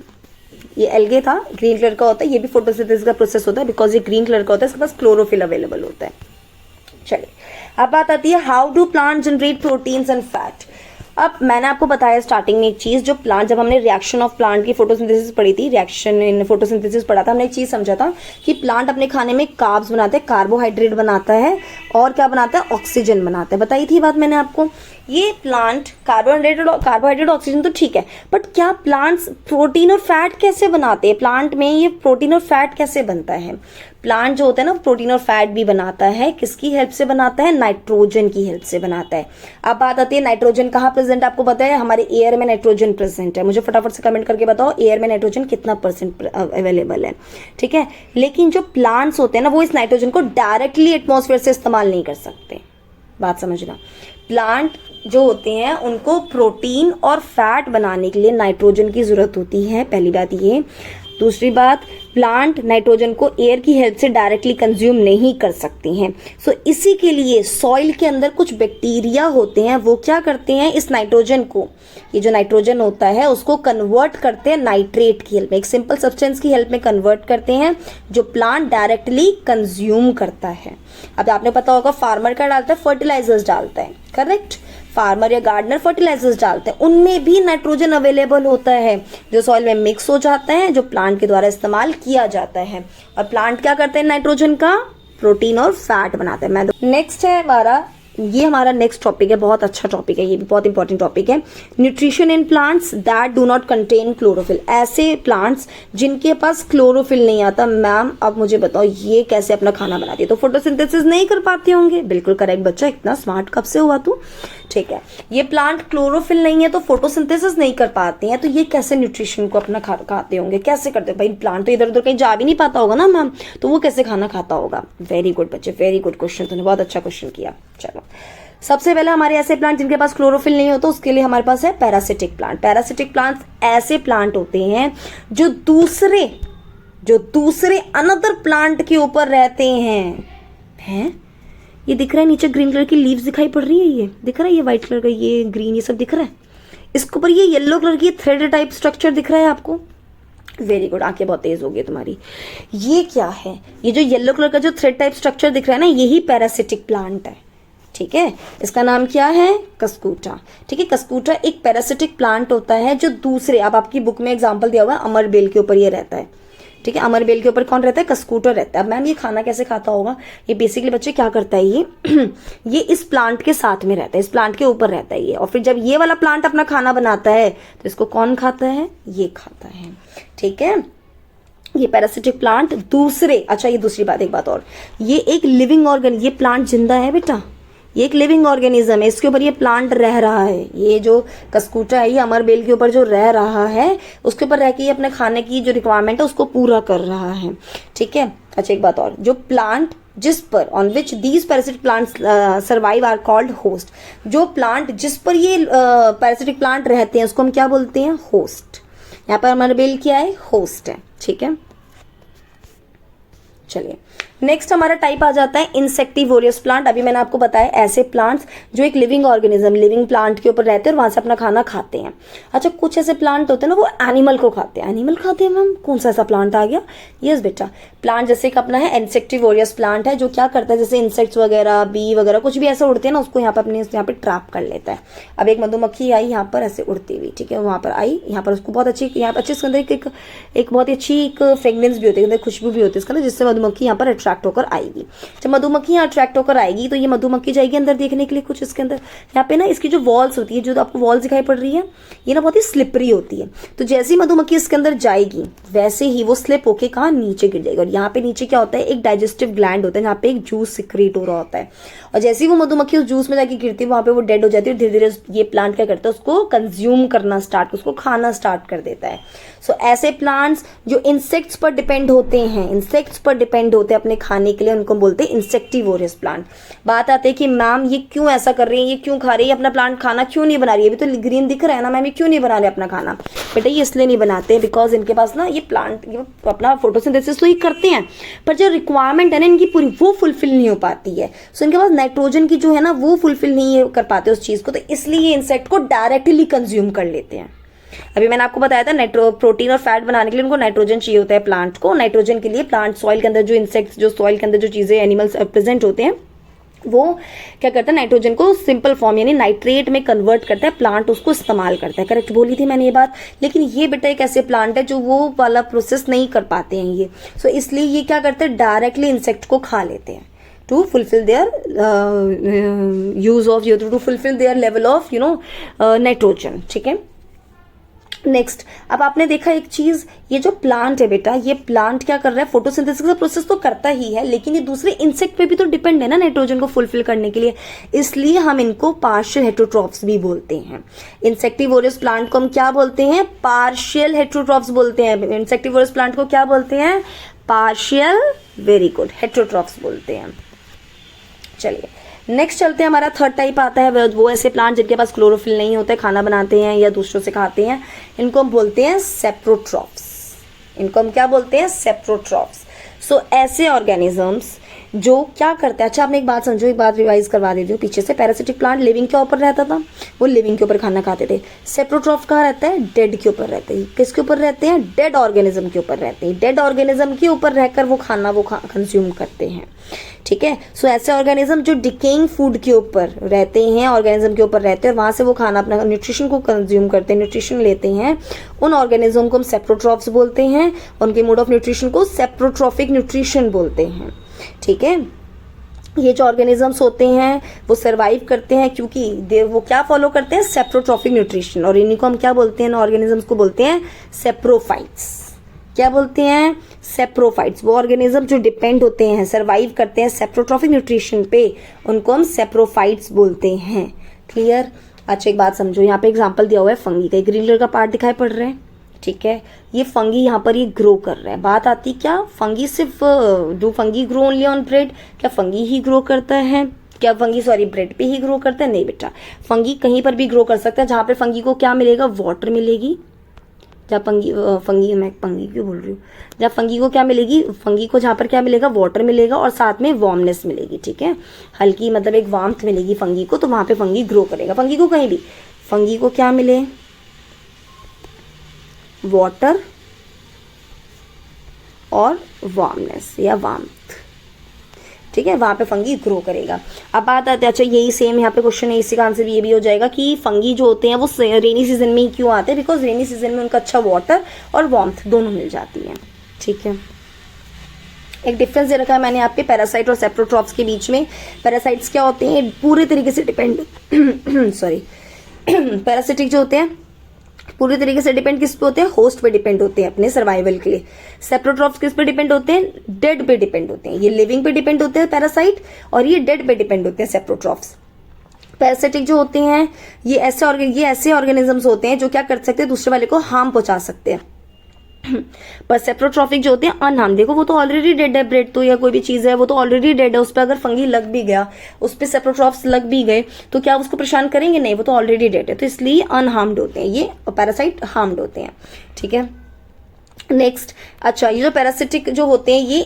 ये एल्गे था, ग्रीन कलर का होता है, ये भी फोटोसिंथेसिस का प्रोसेस होता है, बिकॉज ये ग्रीन कलर का होता है, इसके पास क्लोरोफिल अवेलेबल होता है। चलिए, अब बात आती है how do plant generate proteins and fat. अब मैंने आपको बताया स्टार्टिंग में एक चीज, जो प्लांट, जब हमने रिएक्शन ऑफ प्लांट की फोटोसिंथेसिस पढ़ी थी, रिएक्शन इन फोटोसिंथेसिस पढ़ा था, हमने एक चीज समझा था कि प्लांट अपने खाने में कार्ब्स बनाते हैं, कार्बोहाइड्रेट बनाता है, और क्या बनाता है, ऑक्सीजन बनाता है। बताई थी बात मैंने आपको। ये प्लांट कार्बोहाइड्रेट ऑक्सीजन तो ठीक है, बट क्या प्लांट्स प्रोटीन और फैट कैसे बनाते हैं? प्लांट में ये प्रोटीन और फैट कैसे बनता है? प्लांट जो होता है ना, प्रोटीन और फैट भी बनाता है, किसकी हेल्प से बनाता है? नाइट्रोजन की हेल्प से बनाता है। अब बात आती है नाइट्रोजन कहाँ प्रेजेंट, आपको पता है हमारे एयर में नाइट्रोजन प्रेजेंट है। मुझे फटाफट से कमेंट करके बताओ एयर में नाइट्रोजन कितना % अवेलेबल है। ठीक है, लेकिन जो प्लांट्स होते हैं ना, वो इस नाइट्रोजन को डायरेक्टली एटमॉस्फेयर से इस्तेमाल नहीं कर सकते। बात समझना, प्लांट जो होते हैं उनको प्रोटीन और फैट बनाने के लिए नाइट्रोजन की जरूरत होती है, पहली बात ये। दूसरी बात, प्लांट नाइट्रोजन को एयर की हेल्प से डायरेक्टली कंज्यूम नहीं कर सकती हैं। सो इसी के लिए सॉइल के अंदर कुछ बैक्टीरिया होते हैं, वो क्या करते हैं, इस नाइट्रोजन को, ये जो नाइट्रोजन होता है उसको कन्वर्ट करते हैं नाइट्रेट की हेल्प में, एक सिंपल सब्सटेंस की हेल्प में कन्वर्ट करते हैं, जो प्लांट डायरेक्टली कंज्यूम करता है। अब आपने पता होगा फार्मर क्या डालता है, फर्टिलाइजर्स डालता है, करेक्ट। फार्मर या गार्डनर फर्टिलाइजर्स डालते हैं, उनमें भी नाइट्रोजन अवेलेबल होता है, जो सॉइल में मिक्स हो जाता है, जो प्लांट के द्वारा इस्तेमाल किया जाता है। और प्लांट क्या करते हैं, नाइट्रोजन का प्रोटीन और फैट बनाते हैं। नेक्स्ट है हमारा नेक्स्ट टॉपिक है, बहुत अच्छा टॉपिक है, ये भी बहुत इंपॉर्टेंट टॉपिक है। Nutrition in plants that do not contain chlorophyll. ऐसे प्लांट्स जिनके पास क्लोरोफिल नहीं आता। मैम अब मुझे बताओ ये कैसे अपना खाना बनाती है? तो फोटोसिंथेसिस नहीं कर पाते होंगे, बिल्कुल करेक्ट बच्चा, इतना स्मार्ट कब से हुआ तू? ठीक है, ये प्लांट क्लोरोफिल नहीं है तो फोटोसिंथेसिस नहीं कर पाते हैं, तो ये कैसे न्यूट्रिशन को अपना खाते होंगे, कैसे करते हो भाई? प्लांट तो इधर उधर कहीं जा भी नहीं पाता होगा ना मैम, तो वो कैसे खाना खाता होगा? वेरी गुड बच्चे, वेरी गुड क्वेश्चन, तूने बहुत अच्छा क्वेश्चन किया। चलो, सबसे पहले हमारे ऐसे प्लांट जिनके पास क्लोरोफिल नहीं हो, तो उसके लिए हमारे पास है पैरासिटिक प्लांट। पैरासिटिक प्लांट्स ऐसे प्लांट होते हैं जो दूसरे अनदर प्लांट के ऊपर रहते हैं। ये दिख रहा है नीचे ग्रीन कलर की लीव्स दिखाई पड़ रही है, ये दिख रहा है, ये व्हाइट कलर का, ये ग्रीन, ये सब दिख रहा है। इसके ऊपर ये येलो कलर की थ्रेड टाइप स्ट्रक्चर दिख रहा है आपको। वेरी गुड, आंखें बहुत तेज हो गई तुम्हारी। ये क्या है? ये जो येलो कलर का जो थ्रेड टाइप स्ट्रक्चर दिख रहा है ना, यही पैरासिटिक प्लांट है। ठीक है, इसका नाम क्या है? कस्कूटा। ठीक है, कस्कूटा एक पैरासिटिक प्लांट होता है जो दूसरे, अब आपकी बुक में एग्जांपल दिया हुआ है, अमर बेल के ऊपर ये रहता है। ठीक है, अमर बेल के ऊपर कौन रहता है? कस्कूटा रहता है। अब मैम ये खाना कैसे खाता होगा? ये बेसिकली बच्चे क्या करता है, ये इस प्लांट के साथ में रहता है, इस प्लांट के ऊपर रहता है ये, और फिर जब ये वाला प्लांट अपना खाना बनाता है तो इसको कौन खाता है? ये खाता है। ठीक है, ये पैरासिटिक प्लांट दूसरे, अच्छा ये दूसरी बात, एक बात और, ये एक लिविंग ऑर्गन, ये प्लांट जिंदा है बेटा, ये एक लिविंग ऑर्गेनिज्म है, इसके ऊपर ये प्लांट रह रहा है। ये जो कस्कूटा है, ये अमर बेल के ऊपर जो रह रहा है, उसके ऊपर रह के ये अपने खाने की जो रिक्वायरमेंट है उसको पूरा कर रहा है। ठीक है, अच्छा एक बात और, जो प्लांट जिस पर on which these parasitic plants survive are called host. जो प्लांट जिस पर ये पैरासिटिक प्लांट रहते हैं उसको हम क्या बोलते हैं? होस्ट। यहाँ पर अमर बेल क्या है? होस्ट है। ठीक है, चलिए नेक्स्ट हमारा टाइप आ जाता है इंसेक्टिवोरियस प्लांट। अभी मैंने आपको बताया ऐसे प्लांट्स जो एक लिविंग ऑर्गेनिज्म, लिविंग प्लांट के ऊपर रहते हैं और वहां से अपना खाना खाते हैं। अच्छा, कुछ ऐसे प्लांट होते हैं ना वो एनिमल को खाते हैं। एनिमल खाते हैं मैम, कौन सा ऐसा प्लांट आ गया? यस बेटा, प्लांट जैसे कि अपना है इंसेक्टिवोरियस प्लांट है, जो क्या करता है, जैसे इंसेक्ट्स वगैरह, बी वगैरह कुछ भी ऐसे उड़ते हैं ना, उसको यहाँ पर अपने यहाँ पे ट्रैप कर लेता है। अब एक मधुमक्खी आई यहाँ पर ऐसे उड़ती हुई, ठीक है, वहां पर आई, यहाँ पर उसको बहुत अच्छी, यहाँ पर अच्छे इसके अंदर एक बहुत ही अच्छी एक फ्रेग्रेंस भी होती है, खुशबू भी होती है इसके अंदर, जिससे मधुमक्खी यहाँ पर अट्रैक्ट होकर आएगी। जब मधुमक्खी यहाँ अट्रैक्ट होकर आएगी तो ये मधुमक्खी जाएगी अंदर देखने के लिए कुछ इसके अंदर। यहाँ पे ना इसकी जो वॉल्स होती है, जो आपको वॉल्स दिखाई पड़ रही है, ये ना बहुत ही स्लिपरी होती है। तो जैसे ही मधुमक्खी इसके अंदर जाएगी वैसे ही वो स्लिप होके कहाँ नीचे गिर जाएगी। और यहाँ पे नीचे क्या होता है, एक डाइजेस्टिव ग्लैंड होता है, यहाँ पे एक जूस सिक्रीट हो रहा होता है, और जैसे ही वो मधुमक्खी उस जूस में जाके गिरती है वहां पे वो डेड हो जाती है। धीरे धीरे ये प्लांट क्या करता है, उसको कंज्यूम करना स्टार्ट, उसको खाना स्टार्ट कर देता है। सो ऐसे प्लांट्स जो इंसेक्ट्स पर डिपेंड होते हैं, इंसेक्ट्स पर डिपेंड होते हैं अपने अपने खाने के लिए, उनको बोलते हैं इंसेक्टिवोरस प्लांट। बात आती है कि मैम ये क्यों ऐसा कर रही है, ये क्यों खा रही है, अपना प्लांट खाना क्यों नहीं बना रही है, अभी तो ग्रीन दिख रहा है ना मैम, ये क्यों नहीं बना रहे अपना खाना। बेटा ये इसलिए नहीं बनाते बिकॉज इनके पास ना ये प्लांट अपना फोटोसिंथेसिस तो ही करते हैं, पर जो रिक्वायरमेंट है ना इनकी पूरी वो फुलफिल नहीं हो पाती है। सो इनके पास नाइट्रोजन की जो है ना वो फुलफिल नहीं कर पाते उस चीज़ को, तो इसलिए ये इंसेक्ट को डायरेक्टली कंज्यूम कर लेते हैं। अभी मैंने आपको बताया था प्रोटीन और फैट बनाने के लिए उनको नाइट्रोजन चाहिए होता है प्लांट को। नाइट्रोजन के लिए प्लांट सॉइल के अंदर जो इंसेक्ट्स, जो सॉइल के अंदर जो चीज़ें एनिमल्स प्रेजेंट होते हैं, वो क्या करता है नाइट्रोजन को सिंपल फॉर्म यानी नाइट्रेट में कन्वर्ट करता है, प्लांट उसको इस्तेमाल करता है। करेक्ट बोली थी मैंने ये बात। लेकिन ये बेटा एक ऐसे प्लांट है जो वो वाला प्रोसेस नहीं कर पाते हैं ये, सो इसलिए ये क्या करते हैं डायरेक्टली इंसेक्ट को खा लेते हैं to fulfill their use of, to fulfill their level of nitrogen। ठीक है। नेक्स्ट, अब आपने देखा एक चीज, ये जो प्लांट है बेटा, ये प्लांट क्या कर रहा है, फोटोसिंथेसिस का प्रोसेस तो करता ही है, लेकिन ये दूसरे इंसेक्ट पे भी तो डिपेंड है ना नाइट्रोजन को फुलफिल करने के लिए, इसलिए हम इनको पार्शियल हेटरोट्रॉफ्स भी बोलते हैं। इंसेक्टिवोरस प्लांट को हम क्या बोलते हैं, पार्शियल हेटरोट्रॉफ्स बोलते हैं। इंसेक्टिवोरस प्लांट को क्या बोलते हैं, पार्शियल, वेरी गुड, हेटरोट्रॉफ्स बोलते हैं। चलिए नेक्स्ट चलते हैं, हमारा थर्ड टाइप आता है वो ऐसे प्लांट जिनके पास क्लोरोफिल नहीं होता है, खाना बनाते हैं या दूसरों से खाते हैं, इनको हम बोलते हैं सेप्रोट्रॉफ्स। इनको हम क्या बोलते हैं, सेप्रोट्रॉफ्स। सो ऐसे ऑर्गेनिजम्स जो क्या करते हैं, अच्छा आपने एक बात समझो, एक बात रिवाइज करवा देती हूँ पीछे से। पैरासिटिक प्लांट लिविंग के ऊपर रहता था, वो लिविंग के ऊपर खाना खाते थे। सेप्रोट्रॉफ कहाँ रहता है, डेड के ऊपर रहते हैं। किसके ऊपर रहते हैं, डेड ऑर्गेनिज्म के ऊपर रहते हैं। डेड ऑर्गेनिज्म के ऊपर रहकर वो खाना कंज्यूम करते हैं। ठीक है। सो ऐसे ऑर्गेनिज्म जो डिकेइंग फूड के ऊपर रहते हैं, ऑर्गेनिज्म के ऊपर रहते हैं, वहां से वो खाना अपना न्यूट्रिशन को कंज्यूम करते हैं, न्यूट्रिशन लेते हैं, उन ऑर्गेनिज्म को हम सेप्रोट्रॉफ्स बोलते हैं। उनके मोड ऑफ न्यूट्रिशन को सेप्रोट्रॉफिक न्यूट्रिशन बोलते हैं। ठीक है। ये जो ऑर्गेनिजम्स होते हैं वो सरवाइव करते हैं क्योंकि वो क्या फॉलो करते हैं, सेप्रोट्रॉफिक न्यूट्रिशन। और इन्हीं को हम क्या बोलते हैं, ऑर्गेनिजम्स को बोलते हैं सेप्रोफाइट्स। क्या बोलते हैं, सेप्रोफाइट्स। वो ऑर्गेनिज्म जो डिपेंड होते हैं, सरवाइव करते हैं सेप्रोट्रॉफिक न्यूट्रिशन पे, उनको हम सेप्रोफाइट्स बोलते हैं। क्लियर। अच्छा एक बात समझो, यहाँ पे एग्जांपल दिया हुआ है फंगी का, ग्रीन कलर का पार्ट दिखाई पड़ रहा है। ठीक है। ये फंगी यहाँ पर ये ग्रो कर रहा है। बात आती क्या, फंगी सिर्फ do fungi grow only on bread, क्या फंगी ही ग्रो करता है, क्या फंगी ब्रेड पे ही ग्रो करता है, नहीं बेटा, फंगी कहीं पर भी ग्रो कर सकता है जहाँ पे फंगी को क्या मिलेगा, वाटर मिलेगी। जहाँ मैं फंगी क्यों बोल रही हूँ, जहाँ फंगी को क्या मिलेगी, फंगी को जहाँ पर क्या मिलेगा, वाटर मिलेगा और साथ में वार्मनेस मिलेगी। ठीक है। हल्की मतलब एक वार्मथ मिलेगी फंगी को, तो वहाँ पे फंगी ग्रो करेगा। फंगी को कहीं भी, फंगी को क्या मिले, वाटर और वार्मनेस या वार्मथ। ठीक है। वहां पे फंगी ग्रो करेगा। अब बात आती है, अच्छा यही सेम यहाँ पे क्वेश्चन है, इसी का आंसर ये भी हो जाएगा कि फंगी जो होते हैं वो रेनी सीजन में ही क्यों आते हैं, बिकॉज रेनी सीजन में उनका अच्छा वाटर और वार्मथ दोनों मिल जाती है। ठीक है। एक डिफरेंस दे रखा है मैंने आपके पैरासाइट और सेप्रोट्रॉफ्स के बीच में। पैरासाइट्स क्या होते हैं, पूरे तरीके से डिपेंड सॉरी पैरासिटिक जो होते हैं पूरी तरीके से डिपेंड किस पे होते हैं, होस्ट पे डिपेंड होते हैं अपने सर्वाइवल के लिए। सेप्रोट्रॉफ्स किस पे डिपेंड होते हैं, डेड पे डिपेंड होते हैं। ये लिविंग पे डिपेंड होते हैं पैरासाइट, और ये डेड पे डिपेंड होते हैं सेप्रोट्रॉफ्स। पैरासिटिक जो होते हैं ये ऐसे ऑर्गेनिजम्स होते हैं जो क्या कर सकते हैं, दूसरे वाले को हार्म पहुंचा सकते हैं। पर सेप्रोट्रॉफिक जो होते हैं अनहार्म, देखो वो तो ऑलरेडी डेड है, ब्रेड तो या कोई भी चीज है वो तो ऑलरेडी डेड है, उस पर अगर फंगी लग भी गया, उस पर सेप्रोट्रॉफ्स लग भी गए तो क्या उसको परेशान करेंगे, नहीं, वो तो ऑलरेडी डेड है, तो इसलिए अनहार्म्ड होते हैं ये, पैरासाइट हार्म्ड होते हैं। ठीक है। नेक्स्ट, अच्छा ये जो पैरासिटिक जो होते हैं ये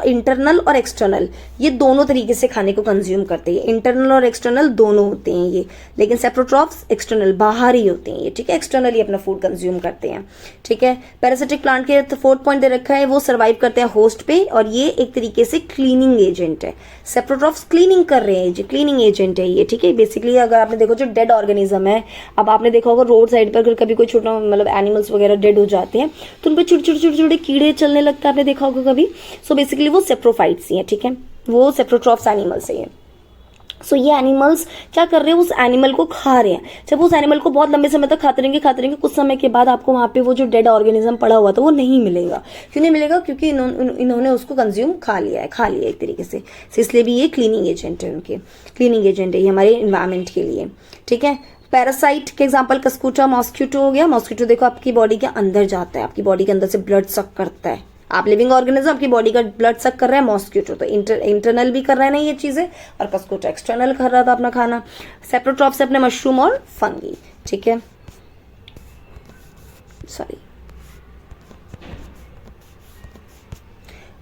इंटरनल और एक्सटर्नल, ये दोनों तरीके से खाने को कंज्यूम करते हैं। इंटरनल और एक्सटर्नल दोनों होते हैं ये, लेकिन सेप्रोट्रॉफ्स एक्सटर्नल, बाहर ही होते हैं ये। ठीक है। एक्सटर्नली अपना फूड कंज्यूम करते हैं। ठीक है। पैरासिटिक प्लांट के फोर्थ पॉइंट दे रखा है, वो सर्वाइव करते हैं होस्ट पे, और ये एक तरीके से क्लीनिंग एजेंट है। सेप्रोट्रॉफ्स क्लीनिंग कर रहे हैं, क्लीनिंग एजेंट है ये। ठीक है। बेसिकली अगर आपने देखो जो डेड ऑर्गेनिज्म है, अब आपने देखा होगा रोड साइड पर अगर कभी कोई छोटा मतलब एनिमल्स वगैरह डेड हो जाते हैं तो उन पर छोटे कीड़े चलने लगता है, आपने देखा होगा कभी। सो बेसिकली वो सेप्रोफाइट्स ही हैं। ठीक है। वो सेप्रोट्रॉफ्स एनिमल्स है ये। सो ये एनिमल्स क्या कर रहे हैं, उस एनिमल को खा रहे हैं। जब उस एनिमल को बहुत लंबे समय तक खाते रहेंगे, कुछ समय के बाद आपको वहां पे वो जो डेड ऑर्गेनिज्म पड़ा हुआ था वो नहीं मिलेगा। क्यों नहीं मिलेगा, क्योंकि इन्होंने उसको कंज्यूम खा लिया एक तरीके से। इसलिए भी ये क्लीनिंग एजेंट है, उनके क्लीनिंग एजेंट है ये हमारे इन्वायरमेंट के लिए। ठीक है। पैरासाइट के एग्जांपल कस्कुटा, मॉस्किटो हो गया। मॉस्किटो देखो आपकी बॉडी के अंदर जाता है, आपकी बॉडी के अंदर से ब्लड सक करता है, आप लिविंग ऑर्गेनिज्म, आपकी बॉडी का ब्लड सक कर रहा है मॉस्किटो, तो इंटरनल भी कर रहा है ना ये चीजें, और कस्कुटो एक्सटर्नल कर रहा था अपना खाना। सेप्रोट्रॉप से अपने मशरूम और फंगी, ठीक है, सॉरी।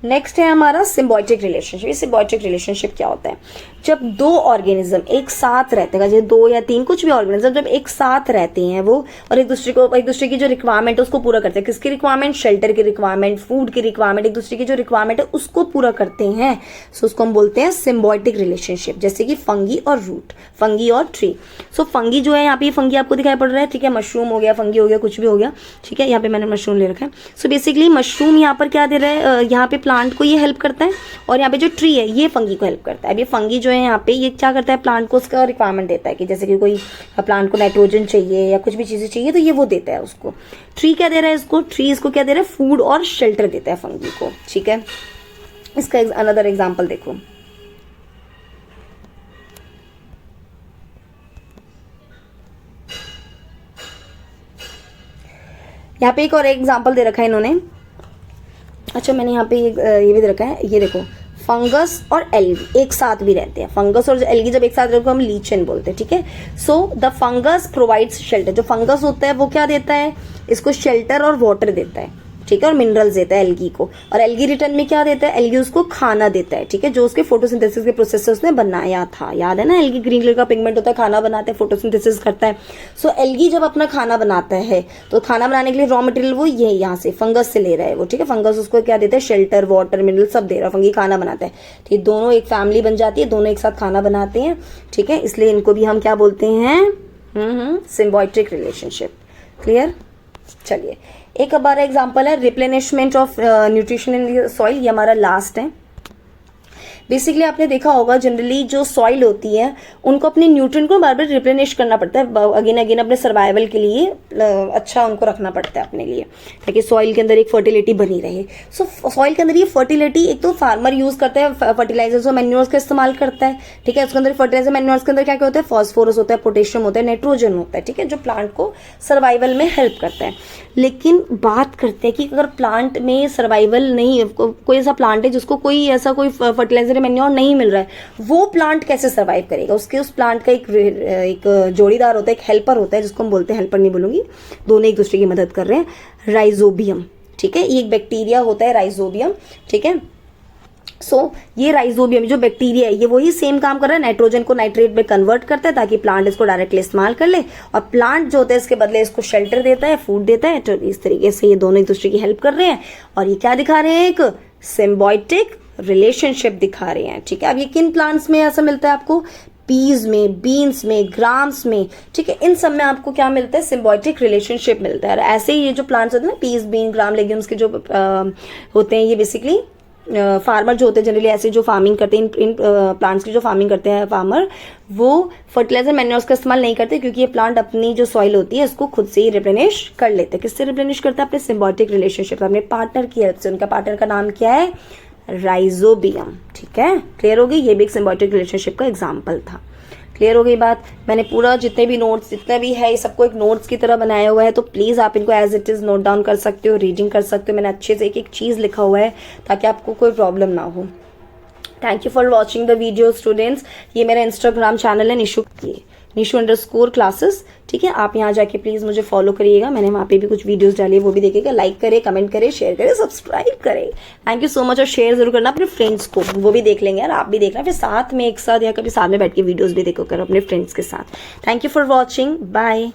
नेक्स्ट है हमारा सिम्बायोटिक रिलेशनशिप। ये सिम्बायोटिक रिलेशनशिप क्या होता है? जब दो ऑर्गेनिज्म एक साथ रहते हैं, जैसे 2 या 3 कुछ भी ऑर्गेनिज्म जब एक साथ रहते हैं वो, और एक दूसरे की जो रिक्वायरमेंट है उसको पूरा करते हैं। किसकी रिक्वायरमेंट? शेल्टर की रिक्वायरमेंट, फूड की रिक्वायरमेंट, एक दूसरे की जो रिक्वायरमेंट है उसको पूरा करते हैं। सो उसको हम बोलते हैं सिम्बायोटिक रिलेशनशिप। जैसे कि फंगी और रूट, फंगी और ट्री। सो फंगी जो है यहाँ पे, फंगी आपको दिखाई पड़ रहा है, ठीक है, मशरूम हो गया, फंगी हो गया, कुछ भी हो गया, ठीक है, यहाँ पे मैंने मशरूम ले रखा है। सो बेसिकली मशरूम यहाँ पर क्या दे रहा है, यहाँ पे प्लांट को ये हेल्प करता है, और यहाँ पे जो ट्री है ये फंगी को हेल्प करता है। अब ये फंगी जो है यहाँ पे ये क्या करता है, प्लांट को उसका रिक्वायरमेंट देता है कि जैसे कि कोई प्लांट को नाइट्रोजन चाहिए या कुछ भी चीजें चाहिए तो ये वो देता है उसको। ट्री क्या दे रहा है इसको? ट्री इसको क्या दे रहा है? फूड और शेल्टर देता है फंगी को, ठीक है। इसका अनदर एग्जाम्पल देखो, यहाँ पे एक और एग्जाम्पल दे रखा है इन्होंने। अच्छा, मैंने यहाँ पे ये भी दे रखा है, ये देखो, फंगस और एल्गी एक साथ भी रहते हैं। फंगस और एल्गी जब एक साथ रहते हैं हम लीचेन बोलते हैं, ठीक है। So the fungus provides shelter. जो फंगस होता है वो क्या देता है? इसको शेल्टर और वाटर देता है, ठीक है, और मिनरल्स देता है एल्गी को। और एल्गी रिटर्न में क्या देता है? एल्गी उसको खाना देता है, ठीक है, जो उसके फोटोसिंथेसिस के प्रोसेस से उसने बनाया था। याद है ना, एल्गी ग्रीन कलर का पिगमेंट होता है, खाना बनाता है, फोटोसिंथेसिस करता है। सो एल्गी जब अपना खाना बनाता है तो खाना बनाने के लिए रॉ मटेरियल वो ये यहाँ से फंगस से ले रहा है वो, ठीक है। फंगस उसको क्या देता है? शेल्टर, वाटर, मिनरल सब दे रहा है। फंगी खाना बनाता है, ठीक, दोनों एक फैमिली बन जाती है, दोनों एक साथ खाना बनाते हैं, ठीक है। इसलिए इनको भी हम क्या बोलते हैं? Symbiotic relationship. क्लियर? चलिए, एक हमारा एग्जांपल है replenishment of nutrition in soil. ये हमारा लास्ट है। बेसिकली आपने देखा होगा जनरली जो सॉइल होती है उनको अपने न्यूट्रिएंट को बार बार रिप्लेनिश करना पड़ता है, अगेन अगेन अपने सर्वाइवल के लिए अच्छा उनको रखना पड़ता है अपने लिए, ताकि सॉइल के अंदर एक फर्टिलिटी बनी रहे। सो सॉइल के अंदर ये फर्टिलिटी एक तो फार्मर यूज करता है, फर्टिलाइजर्स और मैन्योर्स का इस्तेमाल करता है, ठीक है। उसके अंदर फर्टिलाइजर मैन्योर्स के अंदर क्या क्या होता है? फास्फोरस होता है, पोटेशियम होता है, नाइट्रोजन होता है, ठीक है, जो प्लांट को सर्वाइवल में हेल्प करता है। लेकिन बात करते हैं कि अगर प्लांट में सर्वाइवल नहीं, कोई ऐसा प्लांट है जिसको कोई ऐसा कोई फर्टिलाइजर मैन्योर नहीं मिल रहा है, वो प्लांट कैसे सर्वाइव करेगा? उसके उस प्लांट का एक जोड़ीदार होता है, एक हेल्पर होता है, जिसको हम बोलते हैं, हेल्पर नहीं बोलूंगी, दोनों एक दूसरे की मदद कर रहे हैं, राइजोबियम, ठीक है। ये एक बैक्टीरिया होता है राइजोबियम, ठीक है। सो ये राइजोबियम जो बैक्टीरिया है ये वही सेम काम कर रहा है, नाइट्रोजन को नाइट्रेट में कन्वर्ट करता है ताकि प्लांट इसको डायरेक्टली इस्तेमाल कर ले, और प्लांट जो होता है इसके बदले इसको शेल्टर देता है, फूड देता है। तो इस तरीके से ये दोनों एक दूसरे की हेल्प कर रहे हैं, और ये क्या दिखा रहे हैं? एक सिम्बायोटिक रिलेशनशिप दिखा रहे हैं, ठीक है। अब ये किन प्लांट्स में ऐसा मिलता है आपको? पीज में, बीन्स में, ग्राम्स में, ठीक है, इन सब में आपको क्या मिलता है? सिम्बायोटिक रिलेशनशिप मिलता है। और ऐसे ही ये जो प्लांट्स होते हैं ना, पीज, बीन, ग्राम, लेग्यूम्स के जो होते हैं, ये बेसिकली फार्मर जो होते हैं जनरली ऐसे जो फार्मिंग करते हैं, इन प्लांट्स की जो फार्मिंग करते हैं फार्मर, वो फर्टिलाइजर मैन्योर्स का इस्तेमाल नहीं करते, क्योंकि ये प्लांट अपनी जो सॉइल होती है इसको खुद से ही रिप्लेनिश कर लेते हैं। किससे रिप्लेनिश करते हैं? अपने सिम्बायोटिक रिलेशनशिप, अपने पार्टनर की हेल्प से। उनका पार्टनर का नाम क्या है? राइजोबियम, ठीक है। क्लियर हो गई? ये भी एक सिम्बायोटिक रिलेशनशिप का एग्जाम्पल था। क्लियर हो गई बात? मैंने पूरा जितने भी नोट्स जितने भी है ये सबको एक नोट्स की तरह बनाया हुआ है, तो प्लीज आप इनको as it is note down कर सकते हो, रीडिंग कर सकते हो। मैंने अच्छे से एक एक चीज लिखा हुआ है ताकि आपको कोई प्रॉब्लम ना हो। Thank you for watching the video students. ये मेरा इंस्टाग्राम चैनल है निशु_क्लासेस, ठीक है। आप यहाँ जाके प्लीज मुझे फॉलो करिएगा, मैंने वहाँ पे भी कुछ वीडियोस डाली है, वो भी देखिएगा। लाइक करें, कमेंट करें, शेयर करें, सब्सक्राइब करें। Thank you so much. और शेयर जरूर करना अपने फ्रेंड्स को, वो भी देख लेंगे यार, आप भी देखना, फिर साथ में एक साथ या कभी साथ में बैठ के वीडियोज भी देखो करो अपने फ्रेंड्स के साथ। Thank you for watching, bye.